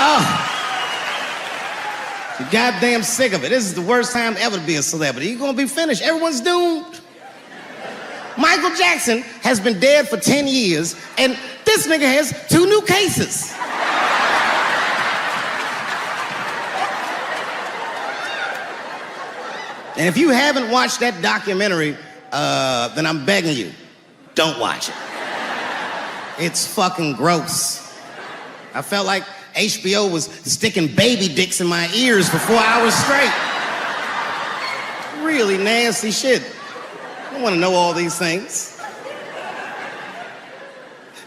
Oh. You're goddamn sick of it. This is the worst time ever to be a celebrity. You're gonna be finished. Everyone's doomed. Michael Jackson has been dead for 10 years, and this nigga has 2 new cases. And if you haven't watched that documentary, then I'm begging you, don't watch it. It's fucking gross. I felt like HBO was sticking baby dicks in my ears for 4 hours straight. Really nasty shit. I don't want to know all these things.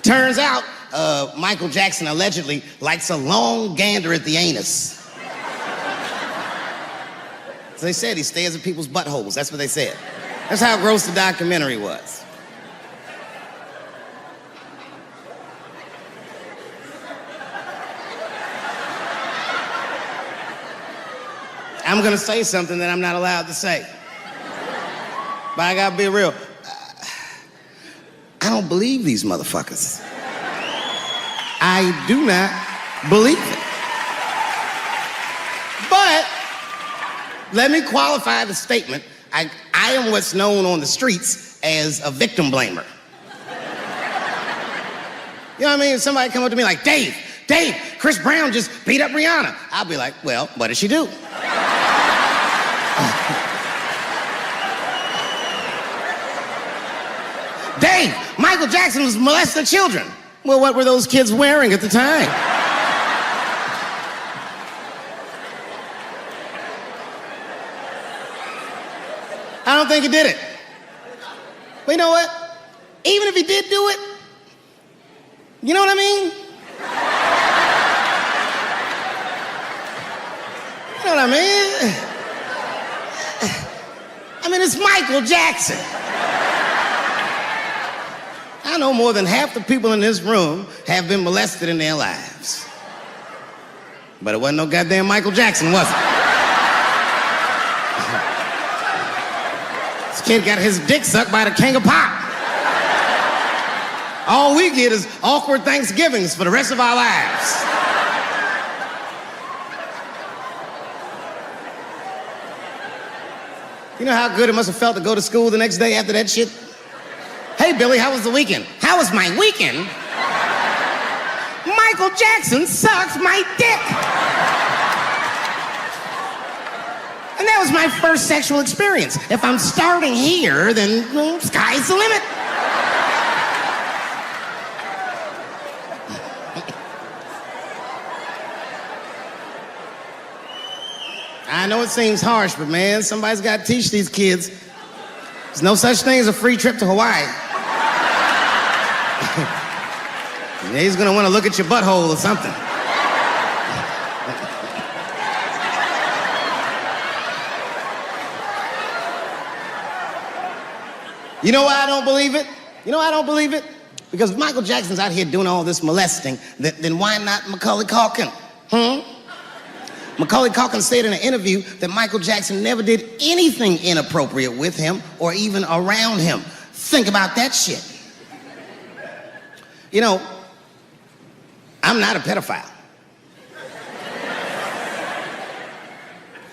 Turns out, Michael Jackson allegedly likes a long gander at the anus. So they said he stares at people's buttholes. That's what they said. That's how gross the documentary was. I'm gonna say something that I'm not allowed to say. But I gotta be real. I don't believe these motherfuckers. I do not believe it. But let me qualify the statement. I am what's known on the streets as a victim blamer. You know what I mean? Somebody come up to me like, Dave, Chris Brown just beat up Rihanna. I'll be like, well, what did she do? Dave, Michael Jackson was molesting children. Well, what were those kids wearing at the time? I don't think he did it. But you know what? Even if he did do it, you know what I mean? You know what I mean? I mean, it's Michael Jackson. I know more than half the people in this room have been molested in their lives. But it wasn't no goddamn Michael Jackson, was it? This kid got his dick sucked by the king of pop. All we get is awkward Thanksgivings for the rest of our lives. You know how good it must have felt to go to school the next day after that shit? Hey, Billy, how was the weekend? How was my weekend? Michael Jackson sucks my dick. And that was my first sexual experience. If I'm starting here, then well, sky's the limit. I know it seems harsh, but man, somebody's got to teach these kids. There's no such thing as a free trip to Hawaii. He's gonna want to look at your butthole or something. You know why I don't believe it? You know why I don't believe it? Because if Michael Jackson's out here doing all this molesting, then why not Macaulay Culkin? Macaulay Culkin said in an interview that Michael Jackson never did anything inappropriate with him or even around him. Think about that shit. You know, I'm not a pedophile.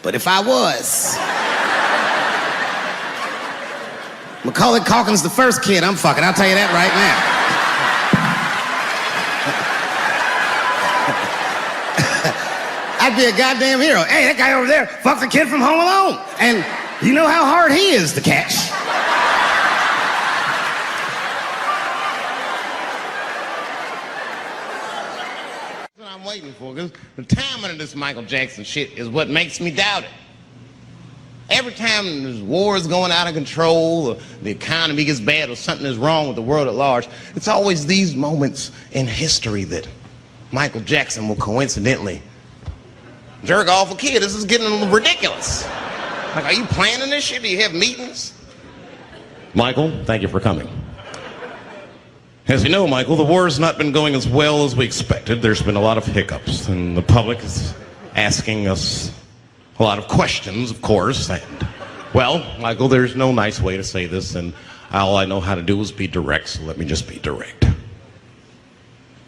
But if I was, Macaulay Culkin's the first kid I'm fucking, I'll tell you that right now. I'd be a goddamn hero. Hey, that guy over there fucked a kid from Home Alone. And you know how hard he is to catch. That's what I'm waiting for, because the timing of this Michael Jackson shit is what makes me doubt it. Every time there's wars going out of control, or the economy gets bad, or something is wrong with the world at large, it's always these moments in history that Michael Jackson will coincidentally jerk off a kid. This is getting ridiculous. Like, are you planning this shit? Do you have meetings? Michael, thank you for coming. As you know, Michael, the war has not been going as well as we expected. There's been a lot of hiccups, and the public is asking us a lot of questions, of course. And, well, Michael, there's no nice way to say this, and all I know how to do is be direct, so let me just be direct.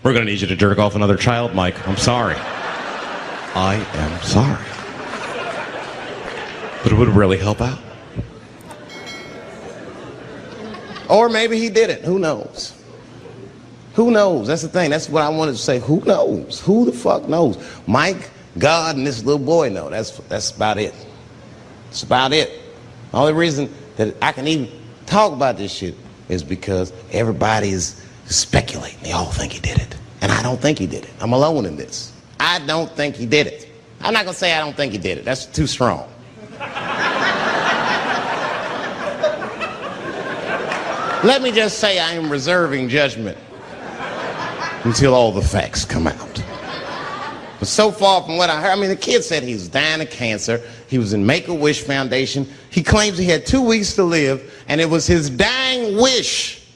We're going to need you to jerk off another child, Mike. I'm sorry. I am sorry. But it would really help out. Or maybe he did it. Who knows? Who knows? That's the thing. That's what I wanted to say. Who knows? Who the fuck knows? Mike, God, and this little boy know. That's about it. That's about it. The only reason that I can even talk about this shit is because everybody is speculating. They all think he did it. And I don't think he did it. I'm alone in this. I don't think he did it. I'm not going to say I don't think he did it. That's too strong. Let me just say I am reserving judgment until all the facts come out. But so far from what I heard, I mean, the kid said he was dying of cancer. He was in Make-A-Wish Foundation. He claims he had 2 weeks to live, and it was his dying wish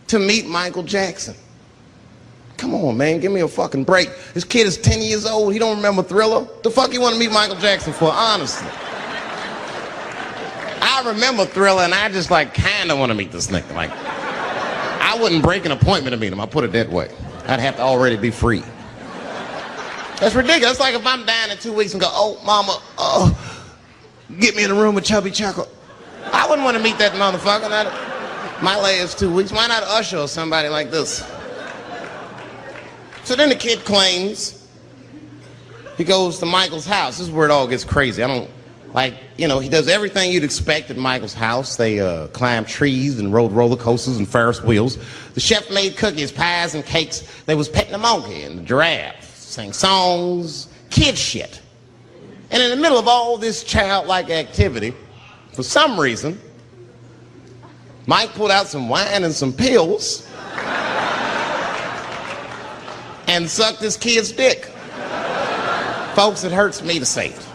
to meet Michael Jackson. Come on, man, give me a fucking break. This kid is 10 years old. He don't remember Thriller. The fuck you want to meet Michael Jackson for, honestly? I remember Thriller, and I just, like, kind of want to meet this nigga. Like, I wouldn't break an appointment to meet him. I'll put it that way. I'd have to already be free. That's ridiculous. It's like if I'm dying in 2 weeks and go, oh, mama, get me in a room with Chubby Chuckle. I wouldn't want to meet that motherfucker. My last 2 weeks. Why not Usher or somebody like this? So then the kid claims he goes to Michael's house. This is where it all gets crazy. I don't, like, you know, he does everything you'd expect at Michael's house. They climb trees and rode roller coasters and Ferris wheels. The chef made cookies, pies, and cakes. They was petting the monkey and the giraffe, sang songs, kid shit. And in the middle of all this childlike activity, for some reason, Mike pulled out some wine and some pills and sucked his kid's dick. Folks, it hurts me to say it.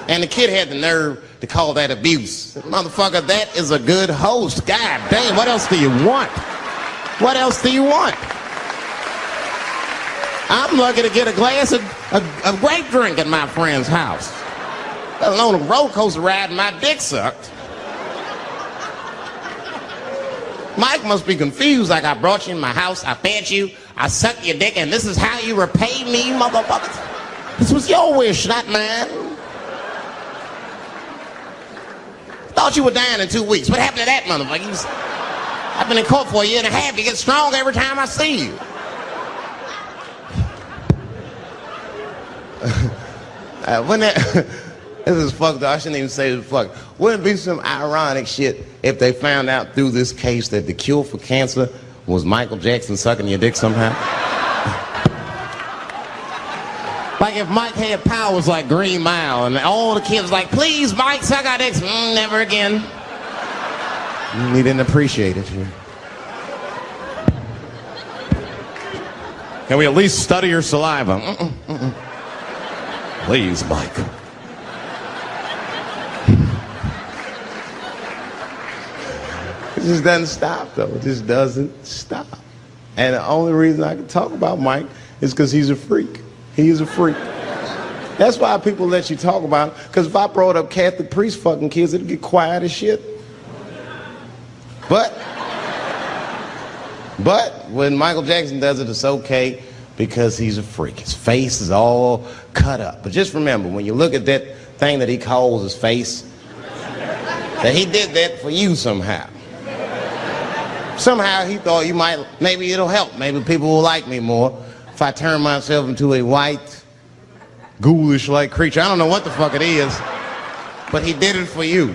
And the kid had the nerve to call that abuse. Motherfucker, that is a good host. God damn, what else do you want? What else do you want? I'm lucky to get a glass of grape drink at my friend's house. Let alone a roller coaster ride and my dick sucked. Mike must be confused, like I brought you in my house, I fed you, I sucked your dick, and this is how you repay me, motherfuckers? This was your wish, not mine. Thought you were dying in 2 weeks. What happened to that motherfucker? I've been in court for 1.5 years. You get stronger every time I see you. This is fucked up. I shouldn't even say this fuck. Wouldn't it be some ironic shit if they found out through this case that the cure for cancer was Michael Jackson sucking your dick somehow? Like if Mike had powers like Green Mile and all the kids like, please, Mike, suck our dicks. Never again. He didn't appreciate it. Can we at least study your saliva? Please, Mike. It just doesn't stop, though. It just doesn't stop. And the only reason I can talk about Mike is because he's a freak. He is a freak. That's why people let you talk about it. Because if I brought up Catholic priest fucking kids, it'd get quiet as shit. But when Michael Jackson does it, it's okay because he's a freak. His face is all cut up. But just remember, when you look at that thing that he calls his face, that he did that for you somehow. Somehow he thought you might, maybe it'll help. Maybe people will like me more if I turn myself into a white, ghoulish-like creature. I don't know what the fuck it is, but he did it for you.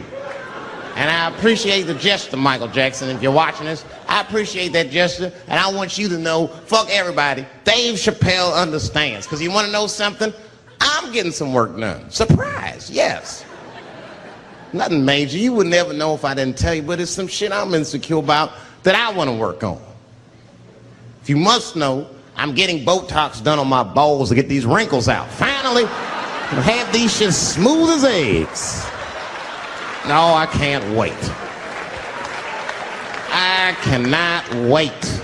And I appreciate the gesture, Michael Jackson. If you're watching this, I appreciate that gesture, and I want you to know, fuck everybody, Dave Chappelle understands. Because you want to know something? I'm getting some work done. Surprise, yes. Nothing major. You would never know if I didn't tell you, but it's some shit I'm insecure about that I want to work on. If you must know, I'm getting Botox done on my balls to get these wrinkles out. Finally, I'll have these shits smooth as eggs. No, I can't wait. I cannot wait.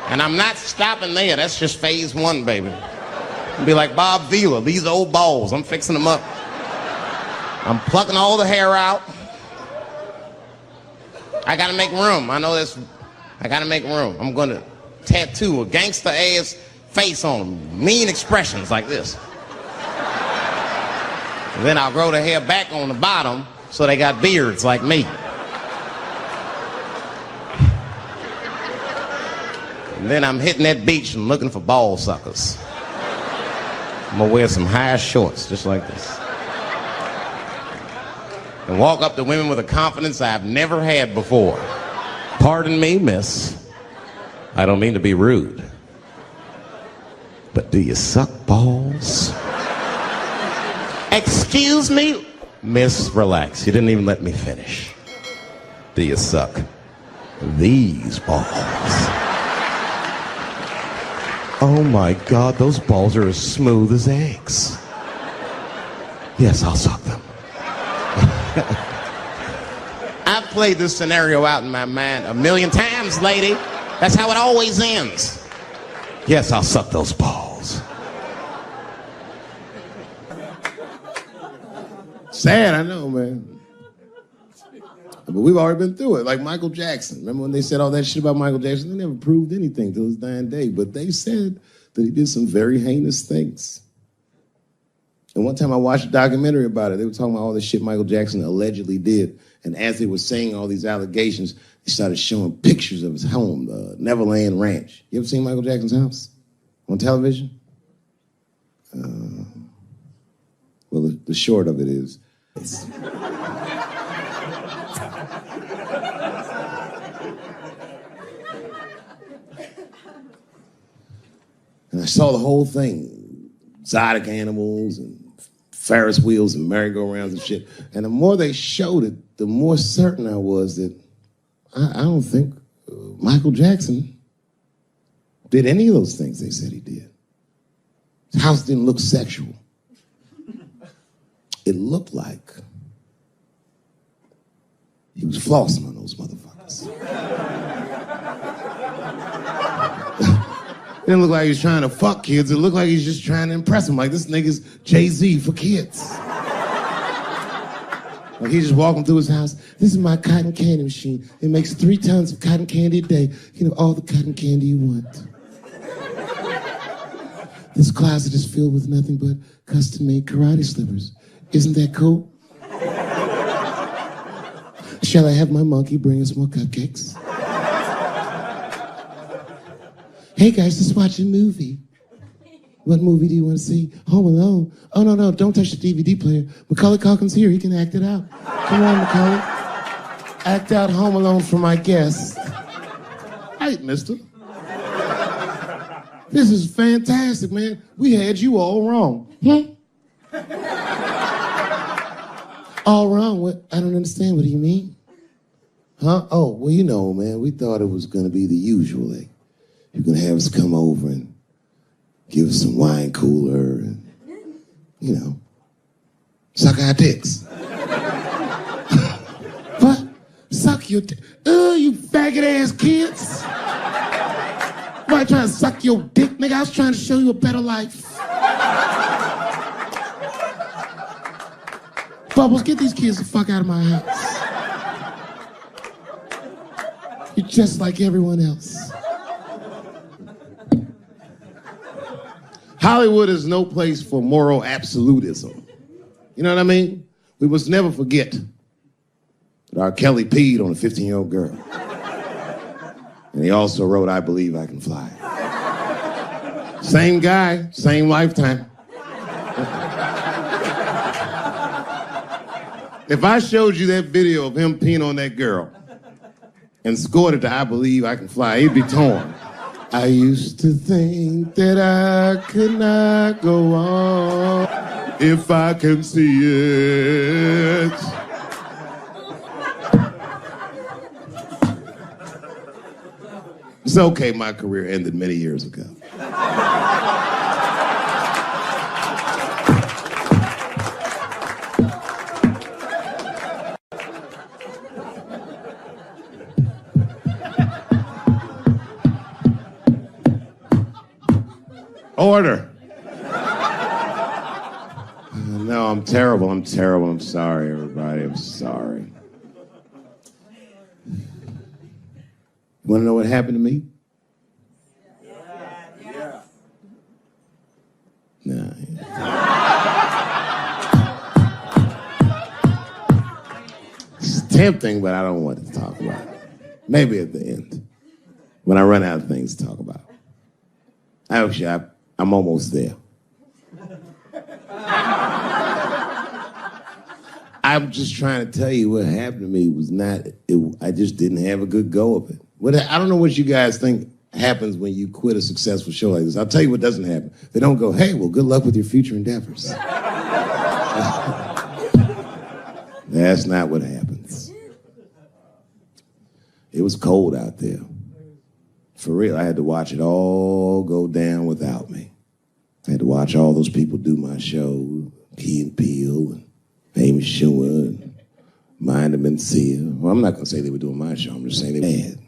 And I'm not stopping there. That's just phase 1, baby. I'll be like Bob Vila, these old balls. I'm fixing them up. I'm plucking all the hair out. I gotta make room. I know that's, I gotta make room. I'm gonna tattoo a gangster ass face on them, mean expressions like this. And then I'll grow the hair back on the bottom so they got beards like me. And then I'm hitting that beach and looking for ball suckers. I'm gonna wear some high shorts just like this. And walk up to women with a confidence I've never had before. Pardon me, miss. I don't mean to be rude. But do you suck balls? Excuse me? Miss, relax. You didn't even let me finish. Do you suck these balls? Oh my God, those balls are as smooth as eggs. Yes, I'll suck them. I've played this scenario out in my mind 1,000,000 times, lady. That's how it always ends. Yes, I'll suck those balls. Sad, I know, man. But we've already been through it. Like Michael Jackson. Remember when they said all that shit about Michael Jackson? They never proved anything till his dying day. But they said that he did some very heinous things. And one time I watched a documentary about it. They were talking about all the shit Michael Jackson allegedly did. And as they were saying all these allegations, they started showing pictures of his home, the Neverland Ranch. You ever seen Michael Jackson's house on television? Well, the short of it is, and I saw the whole thing, exotic animals and Ferris wheels and merry-go-rounds and shit. And the more they showed it, the more certain I was that I don't think Michael Jackson did any of those things they said he did. His house didn't look sexual. It looked like he was flossing on those motherfuckers. It didn't look like he was trying to fuck kids. It looked like he's just trying to impress them. Like, this nigga's Jay-Z for kids. Like, he just walking through his house. This is my cotton candy machine. It makes 3 tons of cotton candy a day. You can have all the cotton candy you want. This closet is filled with nothing but custom-made karate slippers. Isn't that cool? Shall I have my monkey bring us more cupcakes? Hey guys, let's watch a movie. What movie do you want to see? Home Alone. Oh, no, don't touch the DVD player. Macaulay Culkin's here, he can act it out. Come on, Macaulay. Act out Home Alone for my guests. Hey, mister. This is fantastic, man. We had you all wrong. All wrong? What? I don't understand. What do you mean? Huh? Oh, well, you know, man, we thought it was going to be the usual. Like, you're going to have us come over and give us some wine cooler and, you know, suck our dicks. What? Suck your dick? You faggot-ass kids. Why trying to suck your dick, nigga? I was trying to show you a better life. Bubbles, get these kids the fuck out of my house. You're just like everyone else. Hollywood is no place for moral absolutism. You know what I mean? We must never forget that R. Kelly peed on a 15-year-old girl. And he also wrote, I Believe I Can Fly. Same guy, same lifetime. If I showed you that video of him peeing on that girl and scored it to I Believe I Can Fly, he'd be torn. I used to think that I could not go on if I can see it. It's okay, my career ended many years ago. Order. No, I'm terrible. I'm sorry, everybody. I'm sorry. You want to know what happened to me? Yeah. tempting, but I don't want to talk about it. Maybe at the end, when I run out of things to talk about. Actually, I'm almost there. I'm just trying to tell you what happened to me was I just didn't have a good go of it. I don't know what you guys think happens when you quit a successful show like this. I'll tell you what doesn't happen. They don't go, hey, well, good luck with your future endeavors. That's not what happens. It was cold out there. For real, I had to watch it all go down without me. I had to watch all those people do my show, Key and Peele, and Amy Schumer, and Mind and Mencia. Well, I'm not going to say they were doing my show. I'm just saying they were bad.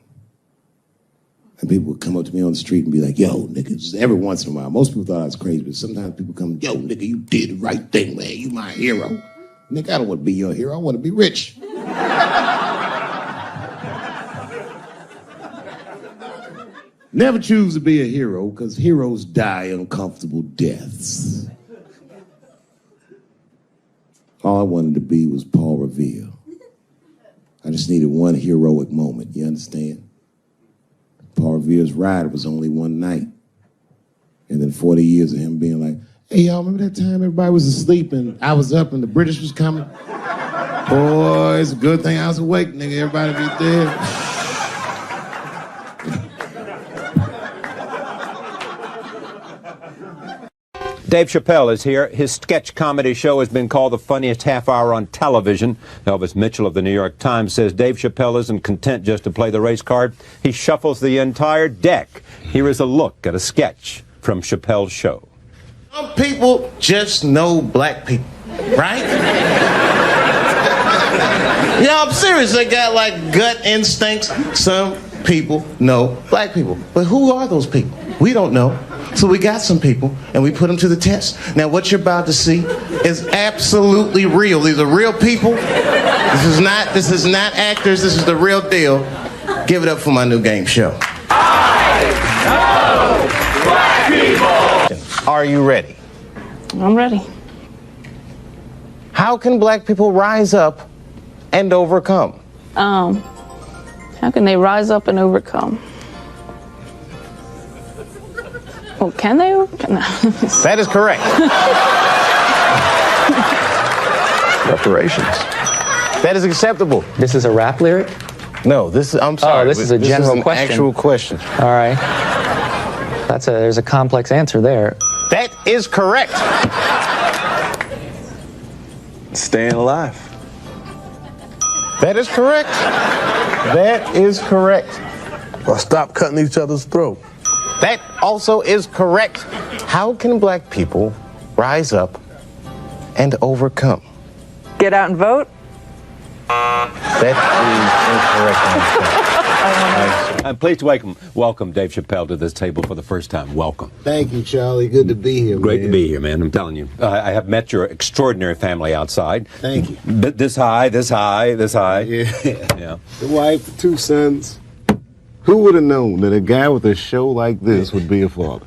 And people would come up to me on the street and be like, yo, nigga, just every once in a while. Most people thought I was crazy, but sometimes people come, yo, nigga, you did the right thing, man. You my hero. Nigga, I don't want to be your hero. I want to be rich. Never choose to be a hero, because heroes die uncomfortable deaths. All I wanted to be was Paul Revere. I just needed one heroic moment, you understand? Paul Revere's ride was only one night. And then 40 years of him being like, hey, y'all, remember that time everybody was asleep and I was up and the British was coming? Boy, it's a good thing I was awake, nigga. Everybody be dead. Dave Chappelle is here. His sketch comedy show has been called the funniest half hour on television. Elvis Mitchell of the New York Times says Dave Chappelle isn't content just to play the race card. He shuffles the entire deck. Here is a look at a sketch from Chappelle's show. Some people just know black people, right? Yeah, I'm serious. They got like gut instincts. Some people know black people. But who are those people? We don't know. So we got some people, and we put them to the test. Now, what you're about to see is absolutely real. These are real people. This is not actors. This is the real deal. Give it up for my new game show. I know black people. Are you ready? I'm ready. How can black people rise up and overcome? How can they rise up and overcome? Well, can they? That is correct. Reparations. That is acceptable. This is a rap lyric? No, I'm sorry. Oh, this is a general question. Actual question. All right. There's a complex answer there. That is correct. Staying alive. That is correct. That is correct. Well, stop cutting each other's throat. That also is correct. How can black people rise up and overcome? Get out and vote? That is incorrect. I'm pleased to welcome Dave Chappelle to this table for the first time. Welcome. Thank you, Charlie. Good to be here, Great man. to be here, man. I'm telling you. I have met your extraordinary family outside. Thank you. This high. Yeah. Yeah. The wife, the two sons. Who would have known that a guy with a show like this would be a father?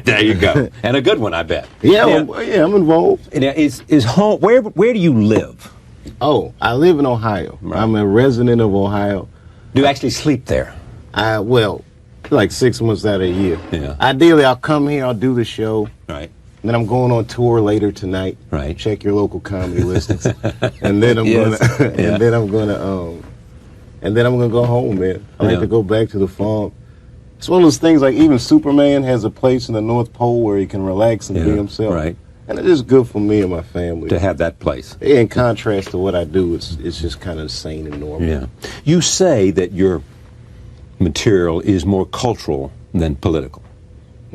There you go. And a good one, I bet. Yeah, I'm involved. Now, is home, where do you live? Oh, I live in Ohio. Right. I'm a resident of Ohio. Do you actually sleep there? Like 6 months out of a year. Yeah. Ideally, I'll come here, I'll do the show. Right. Then I'm going on tour later tonight. Right. Check your local comedy listings. And then I'm gonna go home, man. I like to go back to the farm. It's one of those things like even Superman has a place in the North Pole where he can relax and be himself. Right. And it is good for me and my family. To have that place. In contrast to what I do, it's just kind of sane and normal. Yeah. You say that your material is more cultural than political.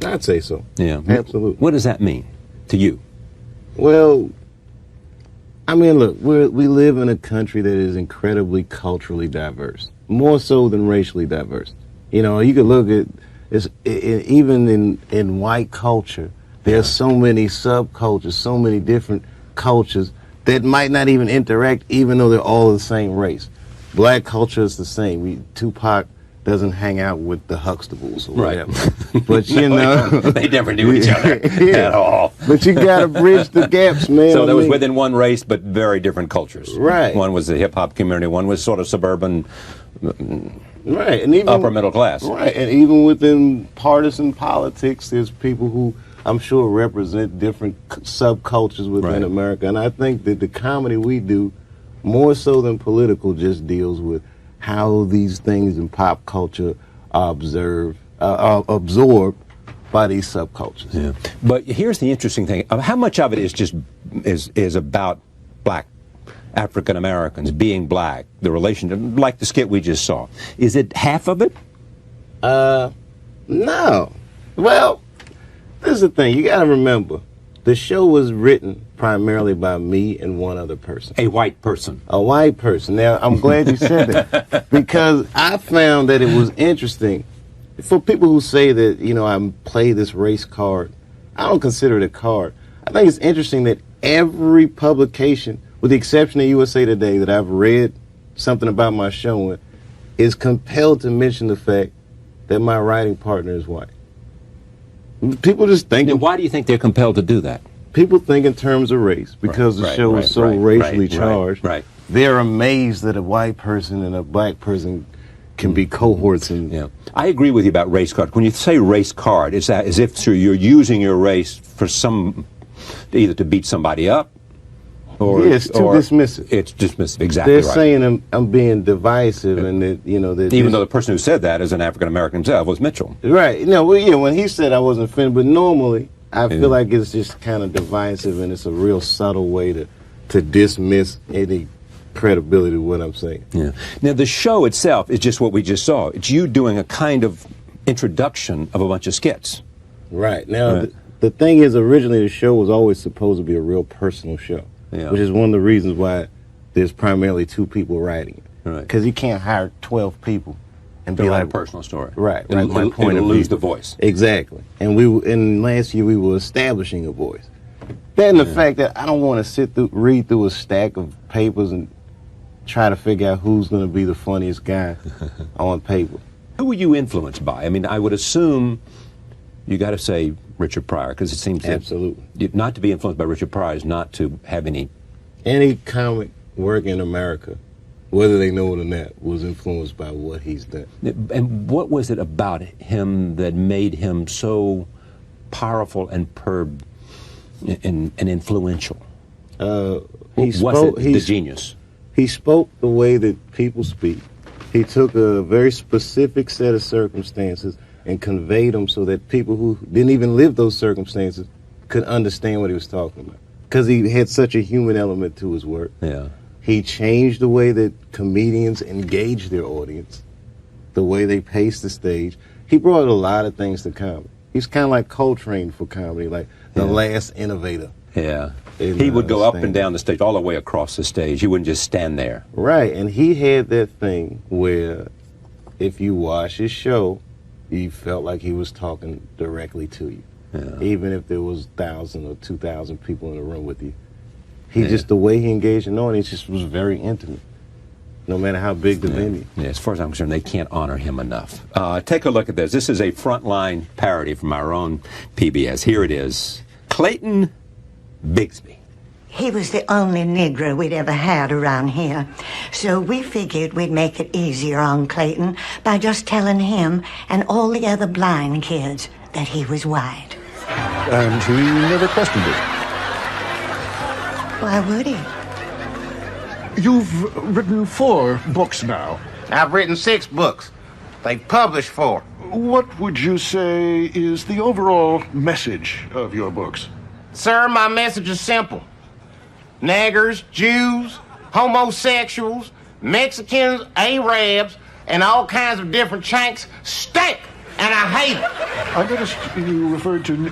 I'd say so. Yeah. Absolutely. What does that mean to you? Well, I mean, look, we live in a country that is incredibly culturally diverse, more so than racially diverse. You know, you could look at even in white culture, there's so many subcultures, so many different cultures that might not even interact, even though they're all the same race. Black culture is the same. Tupac, doesn't hang out with the Huxtables or Right. whatever. But you know, they never knew each other at all. But you got to bridge the gaps, man. So that was within one race, but very different cultures. Right. One was the hip hop community. One was sort of suburban, right, and even upper middle class. Right, and even within partisan politics, there's people who I'm sure represent different subcultures within Right. America. And I think that the comedy we do, more so than political, just deals with how these things in pop culture are absorbed by these subcultures. Yeah. But here's the interesting thing: how much of it is just is about black African Americans being black, the relation, like the skit we just saw. Is it half of it? No. Well, this is the thing. You got to remember, the show was written primarily by me and one other person. A white person. A white person. Now, I'm glad you said that because I found that it was interesting. For people who say that, you know, I play this race card, I don't consider it a card. I think it's interesting that every publication, with the exception of USA Today, that I've read something about my show in, is compelled to mention the fact that my writing partner is white. People just think. Now, why do you think they're compelled to do that? People think in terms of race because the show is so racially charged. Right. They're amazed that a white person and a black person can be cohorts. And yeah, I agree with you about race card. When you say race card, it's as if you're using your race for either to beat somebody up, or it's too dismissive. It's dismissive. Exactly. They're right. saying I'm being divisive, and that that even though the person who said that is an African American himself was Mitchell. Right. No. Well, yeah. When he said I wasn't offended, but normally I feel like it's just kind of divisive, and it's a real subtle way to dismiss any credibility to what I'm saying. Yeah. Now the show itself is just what we just saw. It's you doing a kind of introduction of a bunch of skits. Right. Now the thing is, originally the show was always supposed to be a real personal show, which is one of the reasons why there's primarily 2 people writing it. Right. Because you can't hire 12 people and To be write like a personal story. Right. It'll, my point it'll of lose view. the voice. Exactly. And last year we were establishing a voice. Then the fact that I don't want to read through a stack of papers and try to figure out who's going to be the funniest guy on paper. Who were you influenced by? I mean, I would assume you got to say Richard Pryor, because it seems absolutely not to be influenced by Richard Pryor is not to have any comic work in America, whether they know it or not, was influenced by what he's done. And what was it about him that made him so powerful and influential? He's the genius. He spoke the way that people speak. He took a very specific set of circumstances and conveyed them so that people who didn't even live those circumstances could understand what he was talking about. Because he had such a human element to his work. Yeah. He changed the way that comedians engage their audience, the way they pace the stage. He brought a lot of things to comedy. He's kind of like Coltrane for comedy, like the last innovator. Yeah. He would go up and down the stage, all the way across the stage. He wouldn't just stand there. Right, and he had that thing where if you watch his show, you felt like he was talking directly to you. Yeah. Even if there was 1,000 or 2,000 people in the room with you. The way he engaged an audience just was very intimate, no matter how big the venue. Yeah, as far as I'm concerned, they can't honor him enough. Take a look at this. This is a frontline parody from our own PBS. Here it is. Clayton Bigsby. He was the only Negro we'd ever had around here. So we figured we'd make it easier on Clayton by just telling him and all the other blind kids that he was white. And he never questioned it. Why would he? You've written 4 books now. I've written 6 books. They've published 4. What would you say is the overall message of your books? Sir, my message is simple. Niggers, Jews, homosexuals, Mexicans, Arabs, and all kinds of different chanks stink, and I hate it. I noticed you referred to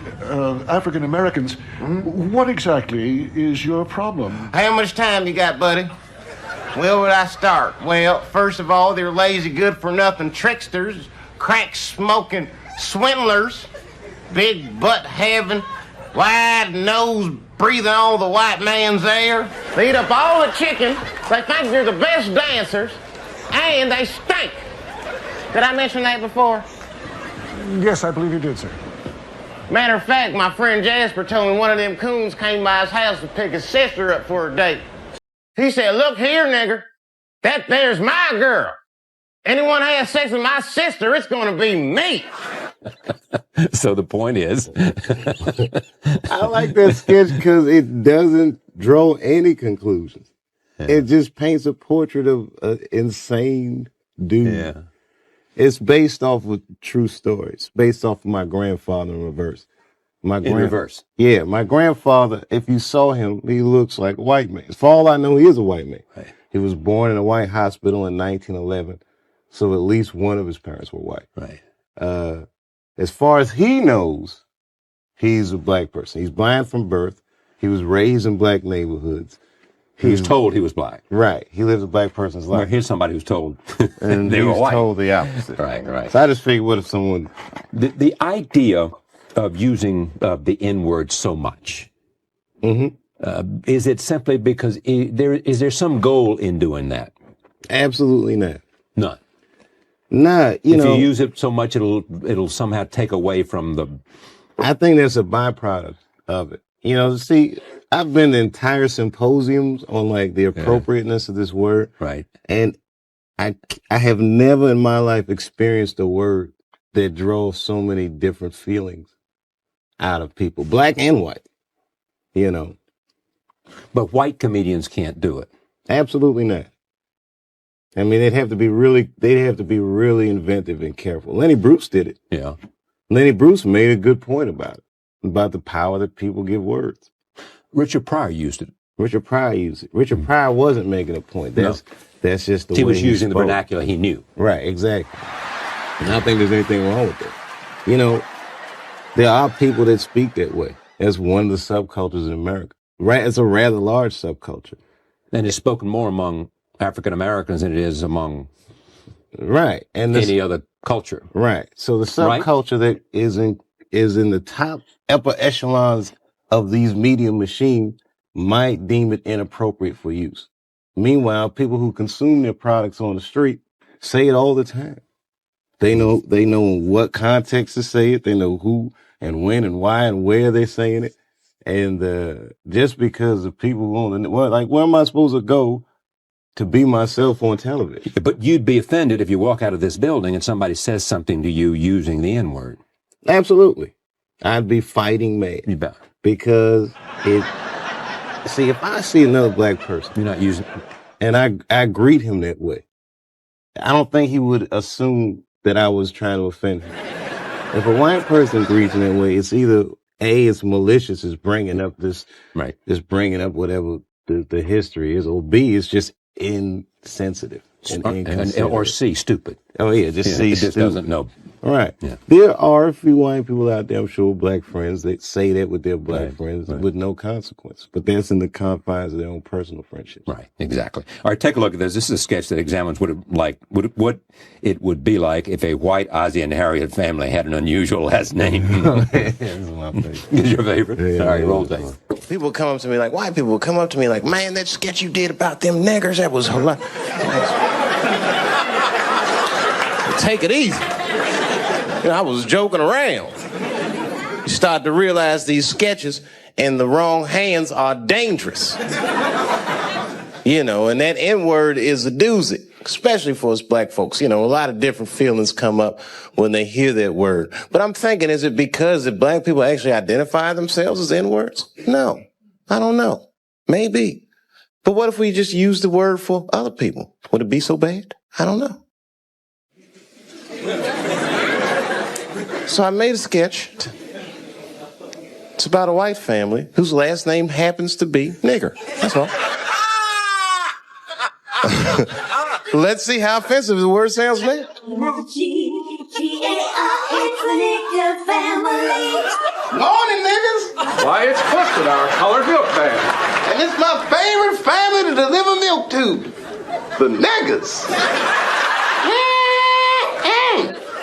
African Americans. What exactly is your problem? How much time you got, buddy? Where would I start? Well, first of all, they're lazy, good-for-nothing tricksters, crack-smoking swindlers, big butt-having, wide-nose breathing all the white man's air. They eat up all the chicken. They think they're the best dancers, and they stink. Did I mention that before? Yes, I believe you did, sir. Matter of fact, my friend Jasper told me one of them coons came by his house to pick his sister up for a date. He said, look here, nigger, that there's my girl. Anyone has sex with my sister, it's gonna be me. So the point is... I like that sketch because it doesn't draw any conclusions. Yeah. It just paints a portrait of an insane dude. Yeah. It's based off of true stories, based off of my grandfather in reverse. In reverse? Yeah, my grandfather, if you saw him, he looks like a white man. For all I know, he is a white man. Right. He was born in a white hospital in 1911, so at least one of his parents were white. Right. As far as he knows, he's a black person. He's blind from birth. He was raised in black neighborhoods. He was told he was black. Right. He lives a black person's life. Well, here's somebody who's told and they were white. Told the opposite. Right. So I just figured, what if someone... The idea of using the N-word so much, is it simply because is there some goal in doing that? Absolutely not. None. Nah, if you use it so much, it'll somehow take away from the... I think that's a byproduct of it. See, I've been to entire symposiums on like the appropriateness of this word. Right. And I have never in my life experienced a word that drove so many different feelings out of people, black and white, But white comedians can't do it. Absolutely not. I mean, they'd have to be really inventive and careful. Lenny Bruce did it. Yeah. Lenny Bruce made a good point about the power that people give words. Richard Pryor used it. Richard Pryor wasn't making a point. That's just the way he was using spoke. the vernacular he knew. Right, exactly. And I don't think there's anything wrong with that. There are people that speak that way. That's one of the subcultures in America. Right, it's a rather large subculture. And it's spoken more among African Americans than it is among and any other culture. Right. So the subculture that is in the top upper echelons of these media machines might deem it inappropriate for use. Meanwhile, people who consume their products on the street say it all the time. They know what context to say it. They know who and when and why and where they're saying it. And just because the people where am I supposed to go to be myself on television? But you'd be offended if you walk out of this building and somebody says something to you using the N-word. Absolutely. I'd be fighting mad. You bet. Because if I see another black person, you're not using, and I greet him that way, I don't think he would assume that I was trying to offend him. If a white person greets in that way, it's either A, it's malicious, it's bringing up just bringing up whatever the history is, or B, it's just insensitive or C, stupid. Oh yeah, C, it just stupid. Doesn't know. Right. Yeah. There are a few white people out there, I'm sure, black friends that say that with their black friends with no consequence. But that's in the confines of their own personal friendships. Right. Exactly. All right. Take a look at this. This is a sketch that examines what it would be like if a white Ozzie and Harriet family had an unusual last name. This is my favorite. Is your favorite? Yeah, all right. Roll tape. People come up to me white people will come up to me like, man, that sketch you did about them niggers, that was hilarious. Take it easy. I was joking around. You start to realize these sketches in the wrong hands are dangerous. And that N-word is a doozy, especially for us black folks. A lot of different feelings come up when they hear that word. But I'm thinking, is it because that black people actually identify themselves as N-words? No, I don't know. Maybe. But what if we just use the word for other people? Would it be so bad? I don't know. So I made a sketch. It's about a white family whose last name happens to be nigger. That's all. Let's see how offensive the word sounds now. Morning, niggas. Why, it's Clifton, our colored milk bag. And it's my favorite family to deliver milk to. The niggas.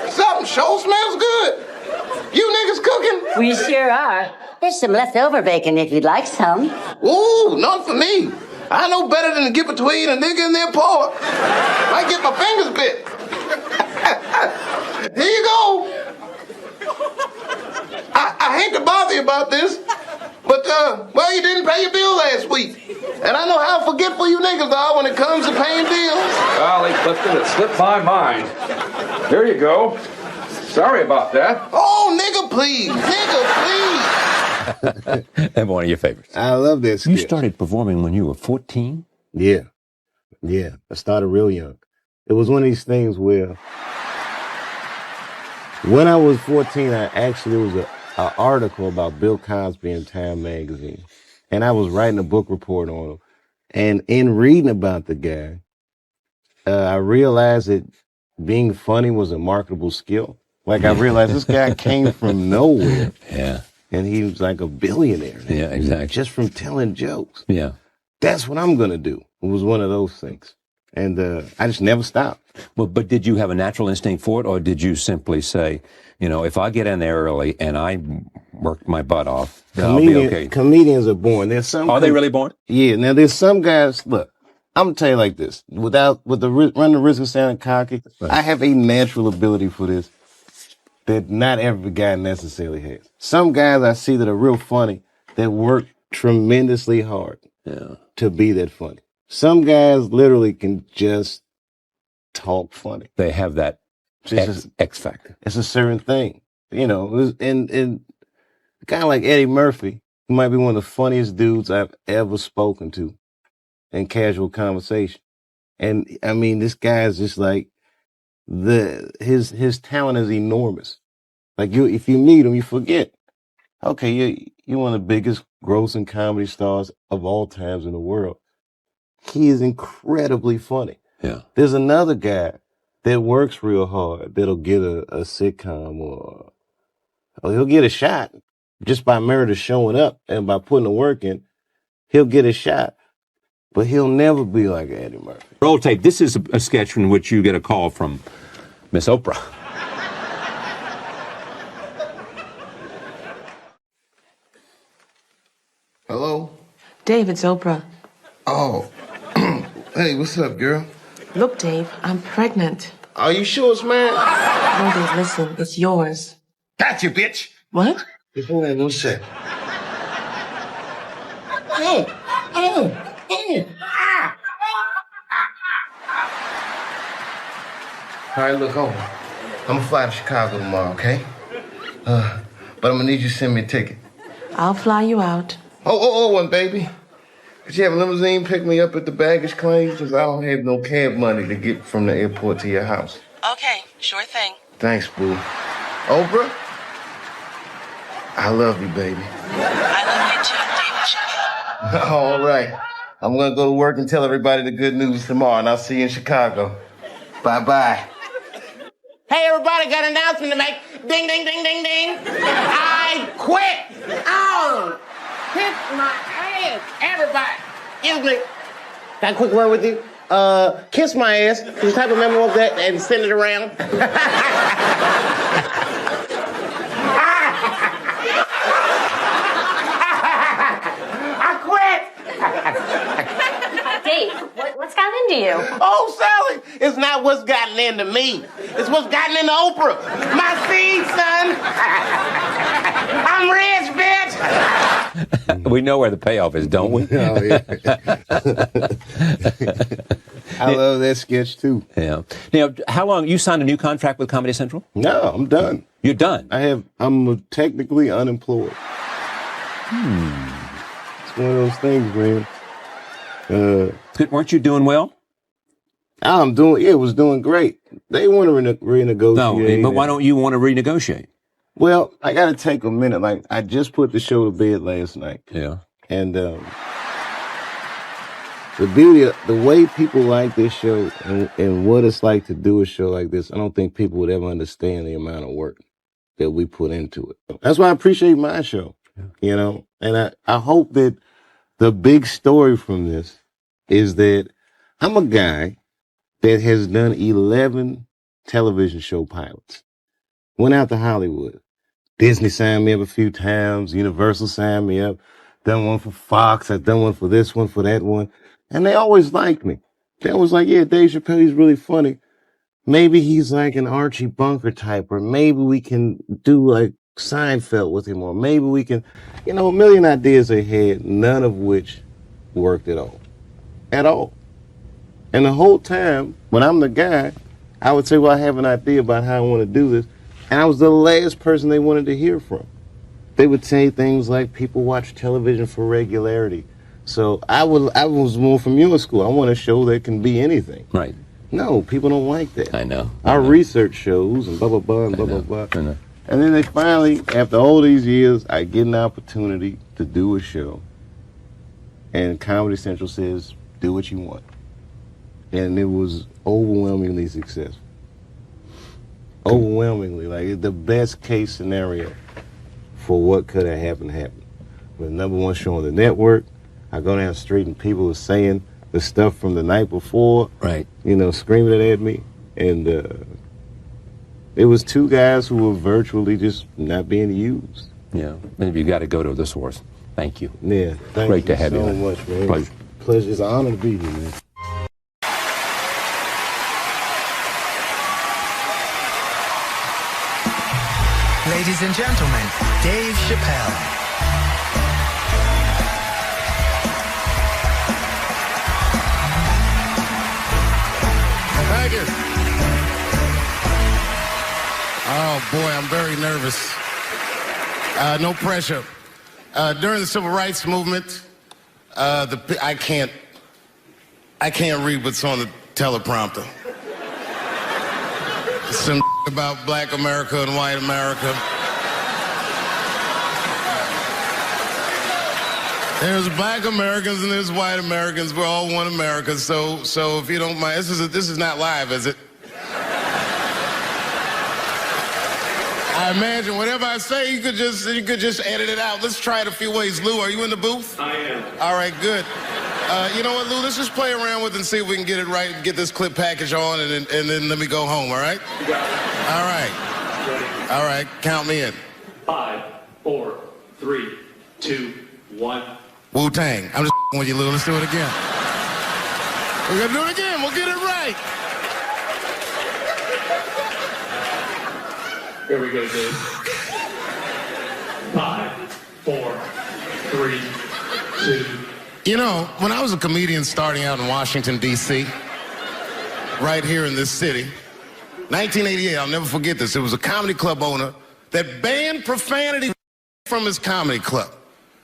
Something sure smells good. You niggas cooking? We sure are. There's some leftover bacon if you'd like some. Ooh, none for me. I know better than to get between a nigga and their paw. Might get my fingers bit. Here you go. I hate to bother you about this, but, well, you didn't pay your bill last week. And I know how forgetful you niggas are when it comes to paying bills. Golly, Clifton, it slipped my mind. Here you go. Sorry about that. Oh, nigga, please. And one of your favorites. I love this. You started performing when you were 14? Yeah. I started real young. It was one of these things where when I was 14, there was an article about Bill Cosby in Time magazine. And I was writing a book report on him. And in reading about the guy, I realized that being funny was a marketable skill. Like, I realized this guy came from nowhere. Yeah. And he was like a billionaire. Yeah, exactly. Just from telling jokes. Yeah. That's what I'm going to do. It was one of those things. And I just never stopped. Well, but did you have a natural instinct for it, or did you simply say, you know, if I get in there early and I work my butt off, then I'll be okay? Comedians are born. There's some. Are they really born? Yeah. Now, there's some guys, look, I'm going to tell you like this. With the run the risk of sounding cocky, right. I have a natural ability for this that not every guy necessarily has. Some guys I see that are real funny that work tremendously hard to be that funny. Some guys literally can just talk funny. They have that X factor. It's a certain thing, you know. And a guy like Eddie Murphy, who might be one of the funniest dudes I've ever spoken to in casual conversation. And I mean, this guy is just like his talent is enormous. Like if you meet him, you forget. Okay, you're one of the biggest grossing comedy stars of all times in the world. He is incredibly funny. Yeah. There's another guy that works real hard that'll get a sitcom or he'll get a shot just by merit of showing up and by putting the work in. He'll get a shot, but he'll never be like Eddie Murphy. Roll tape. This is a sketch in which you get a call from Miss Oprah. Hello? Dave, it's Oprah. Oh. Hey, what's up, girl? Look, Dave, I'm pregnant. Are you sure it's mine? No, Dave, listen, it's yours. Gotcha, bitch. What? Just hold on one sec. All right, look, I'm gonna fly to Chicago tomorrow, okay? But I'm gonna need you to send me a ticket. I'll fly you out. One, baby. Could you have a limousine pick me up at the baggage claim? Because I don't have no cab money to get from the airport to your house. Okay, sure thing. Thanks, boo. Oprah? I love you, baby. I love you too, David Chappelle. All right. I'm going to go to work and tell everybody the good news tomorrow, and I'll see you in Chicago. Bye-bye. Hey, everybody, got an announcement to make. Ding, ding, ding, ding, ding. I quit. Oh, kiss my ass. Everybody. Excuse me. Got a quick word with you? Kiss my ass. Can you type a memo of that and send it around? I quit. Dave, what's gotten into you? Oh, Sally, it's not what's gotten into me. It's what's gotten into Oprah. My seed, son. I'm rich, bitch. We know where the payoff is, don't we? Oh, yeah. I love that sketch, too. Yeah. Now, how long? You signed a new contract with Comedy Central? No, I'm done. You're done? I'm technically unemployed. It's one of those things, man. Weren't you doing well? It was doing great. They want to renegotiate. No, but why don't you want to renegotiate? Well, I got to take a minute. Like, I just put the show to bed last night. Yeah. And the beauty of the way people like this show and what it's like to do a show like this, I don't think people would ever understand the amount of work that we put into it. That's why I appreciate my show, you know? And I hope that the big story from this is that I'm a guy that has done 11 television show pilots. Went out to Hollywood. Disney signed me up a few times. Universal signed me up. Done one for Fox. I've done one for this one, for that one. And they always liked me. They always like, yeah, Dave Chappelle, he's really funny. Maybe he's like an Archie Bunker type, or maybe we can do like Seinfeld with him, or maybe we can, a million ideas they had, none of which worked at all. At all. And the whole time, when I'm the guy, I would say, well, I have an idea about how I want to do this. And I was the last person they wanted to hear from. They would say things like, people watch television for regularity. So I was more from your school. I want a show that can be anything. Right. No, people don't like that. I know. Our research shows and blah, blah, blah, and blah, blah, blah. And then they finally, after all these years, I get an opportunity to do a show. And Comedy Central says, do what you want. And it was overwhelmingly successful. Overwhelmingly, like the best case scenario for what could have happened. With #1 show on the network, I go down the street and people are saying the stuff from the night before, right? Screaming it at me, and it was two guys who were virtually just not being used. Yeah, and you got to go to the source. Thank you. Yeah, great to have you. So much, man. Pleasure. It's an honor to be here, man. Ladies and gentlemen, Dave Chappelle. Thank you. Oh boy, I'm very nervous. No pressure. During the civil rights movement, I can't read what's on the teleprompter. Some about black America and white America. There's black Americans and there's white Americans. We're all one America. So if you don't mind, this is not live, is it? I imagine whatever I say, you could just edit it out. Let's try it a few ways. Lou, are you in the booth? I am. All right, good. You know what, Lou? Let's just play around with it and see if we can get it right and get this clip package on, and then let me go home, all right? You got it. All right. Ready? All right, count me in. 5, 4, 3, 2, 1. Wu-Tang. I'm just with you, Lou. Let's do it again. We're going to do it again. We'll get it right. Here we go, Dave. 5, 4, 3, 2. You know, when I was a comedian starting out in Washington, D.C., right here in this city, 1988, I'll never forget this. It was a comedy club owner that banned profanity from his comedy club.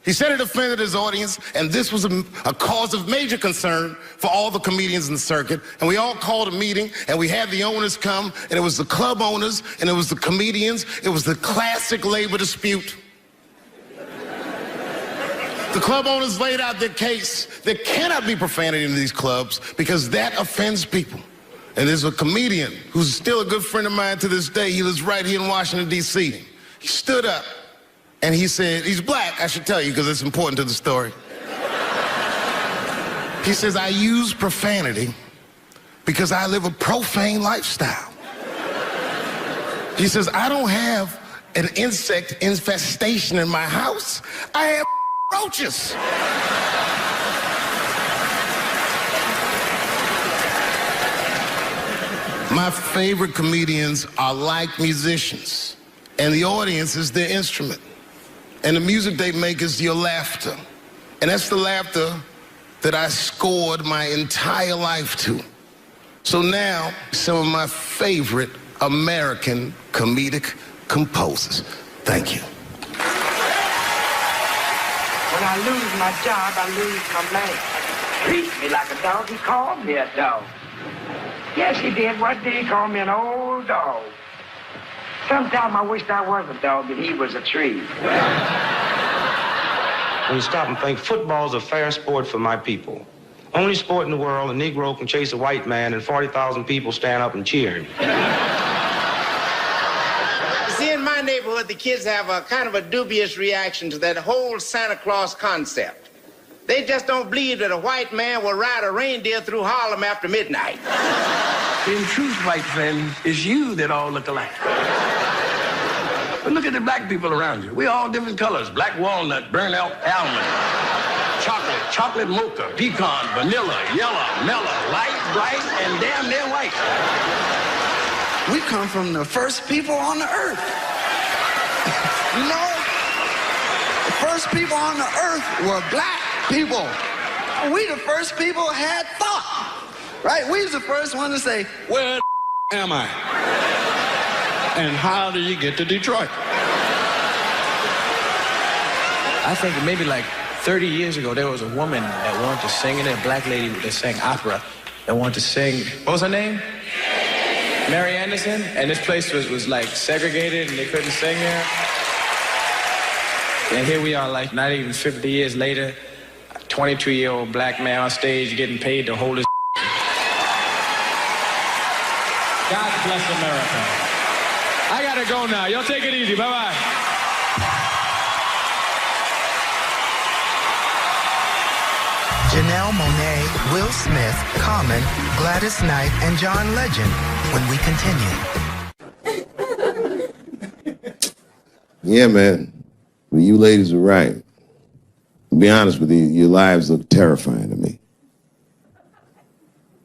He said it offended his audience, and this was a cause of major concern for all the comedians in the circuit. And we all called a meeting, and we had the owners come, and it was the club owners, and it was the comedians. It was the classic labor dispute. The club owners laid out their case. There cannot be profanity in these clubs because that offends people. And there's a comedian who's still a good friend of mine to this day. He lives right here in Washington, D.C. He stood up and he said, he's black, I should tell you, because it's important to the story. He says, I use profanity because I live a profane lifestyle. He says, I don't have an insect infestation in my house. I have roaches. My favorite comedians are like musicians, and the audience is their instrument. And the music they make is your laughter. And that's the laughter that I scored my entire life to. So now, some of my favorite American comedic composers. Thank you. When I lose my job, I lose my man. Treat me like a dog. He called me a dog. Yes, he did. What did he call me? An old dog. Sometimes I wished I was a dog and he was a tree. When you stop and think, football's a fair sport for my people. Only sport in the world, a Negro can chase a white man and 40,000 people stand up and cheer him. See, in my neighborhood, the kids have a kind of a dubious reaction to that whole Santa Claus concept. They just don't believe that a white man will ride a reindeer through Harlem after midnight. In truth, white friend, it's you that all look alike. But look at the black people around you. We all different colors. Black walnut, burnt elk, almond, chocolate mocha, pecan, vanilla, yellow, mellow, light, bright, and damn near white. We come from the first people on the earth. You know? The first people on the earth were black people. We the first people had thought. Right? We was the first one to say, where the am I? And how do you get to Detroit? I think maybe like 30 years ago, there was a woman that wanted to sing, and a black lady that sang opera that wanted to sing. What was her name? Mary Anderson. And this place was like segregated, and they couldn't sing there. And here we are, like not even 50 years later, a 22-year-old black man on stage getting paid to hold his. God bless America. I gotta go now. Y'all take it easy. Bye-bye. Janelle Monáe, Will Smith, Common, Gladys Knight, and John Legend when we continue. Yeah, man. Well, you ladies are right. To be honest with you, your lives look terrifying to me.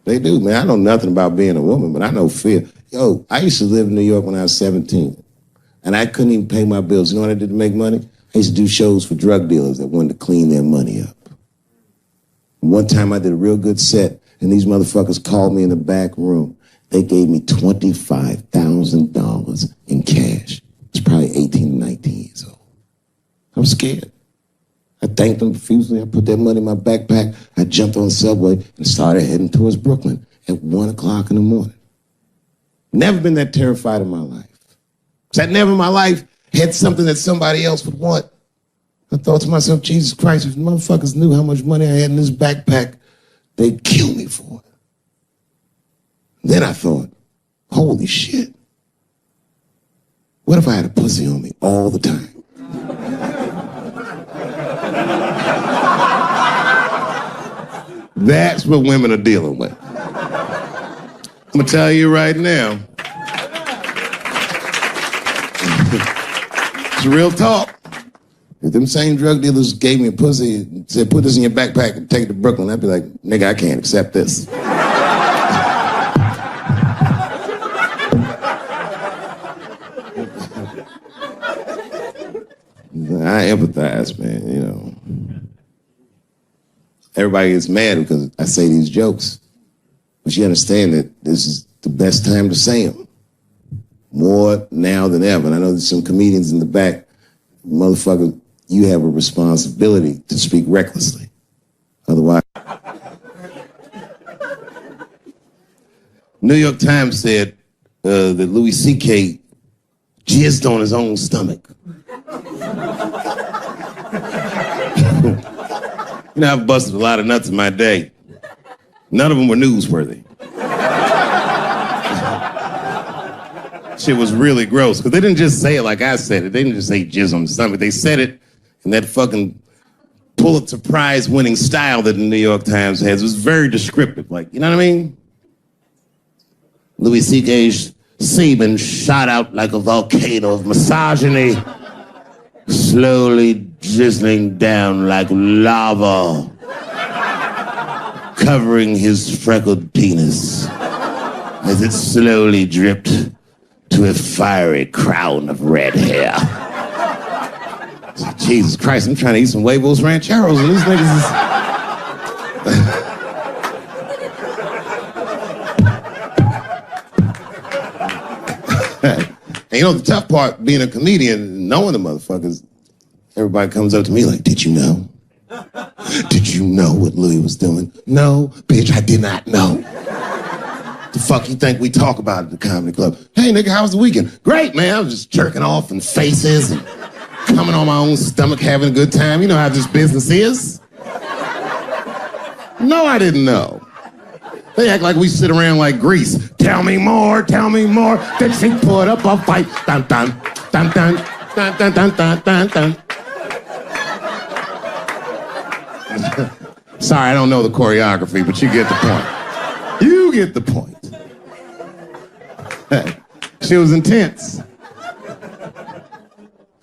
They do, man. I know nothing about being a woman, but I know fear. Yo, I used to live in New York when I was 17, and I couldn't even pay my bills. You know what I did to make money? I used to do shows for drug dealers that wanted to clean their money up. One time I did a real good set, and these motherfuckers called me in the back room. They gave me $25,000 in cash. I was probably 18 or 19 years old. I was scared. I thanked them profusely. I put that money in my backpack. I jumped on the subway and started heading towards Brooklyn at 1 o'clock in the morning. Never been that terrified in my life. Because I never in my life had something that somebody else would want. I thought to myself, Jesus Christ, if motherfuckers knew how much money I had in this backpack, they'd kill me for it. Then I thought, holy shit. What if I had a pussy on me all the time? That's what women are dealing with. I'm gonna tell you right now. It's real talk. If them same drug dealers gave me a pussy and said, put this in your backpack and take it to Brooklyn, I'd be like, nigga, I can't accept this. I empathize, man, you know. Everybody gets mad because I say these jokes. But you understand that this is the best time to say them. More now than ever. And I know there's some comedians in the back. Motherfucker, you have a responsibility to speak recklessly. Otherwise. New York Times said that Louis C.K. jizzed on his own stomach. You know, I've busted a lot of nuts in my day. None of them were newsworthy. Shit was really gross, because they didn't just say it like I said it. They didn't just say jizz on the stomach. They said it in that fucking Pulitzer Prize winning style that the New York Times has. It was very descriptive, like, you know what I mean? Louis C.K.'s semen shot out like a volcano of misogyny, slowly drizzling down like lava, covering his freckled penis as it slowly dripped to a fiery crown of red hair. Jesus Christ, I'm trying to eat some huevos rancheros and these niggas is... And you know, the tough part, being a comedian, knowing the motherfuckers, everybody comes up to me like, did you know? Did you know what Louis was doing? No, bitch, I did not know. The fuck you think we talk about at the comedy club? Hey, nigga, how was the weekend? Great, man. I was just jerking off in faces and coming on my own stomach, having a good time. You know how this business is. No, I didn't know. They act like we sit around like Grease. Tell me more, that she put up a fight. Dun, dun, dun, dun, dun, dun, dun, dun, dun, dun. Sorry, I don't know the choreography, but you get the point. You get the point. She was intense.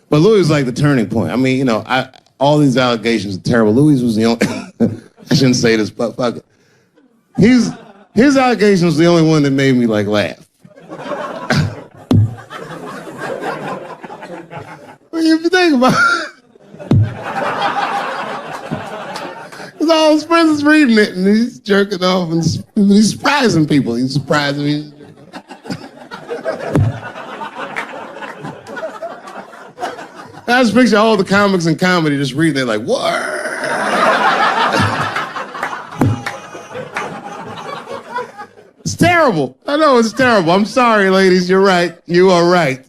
But Louis was like the turning point. I mean, you know, all these allegations are terrible. Louis was the only... I shouldn't say this, but fuck it. His allegation was the only one that made me, like, laugh. mean, if you think about it. Because all his friends is reading it, and he's jerking off, and he's surprising people. He's surprising me. I just picture all the comics in comedy just reading it like, what? It's terrible. I know it's terrible. I'm sorry, ladies. You're right. You are right.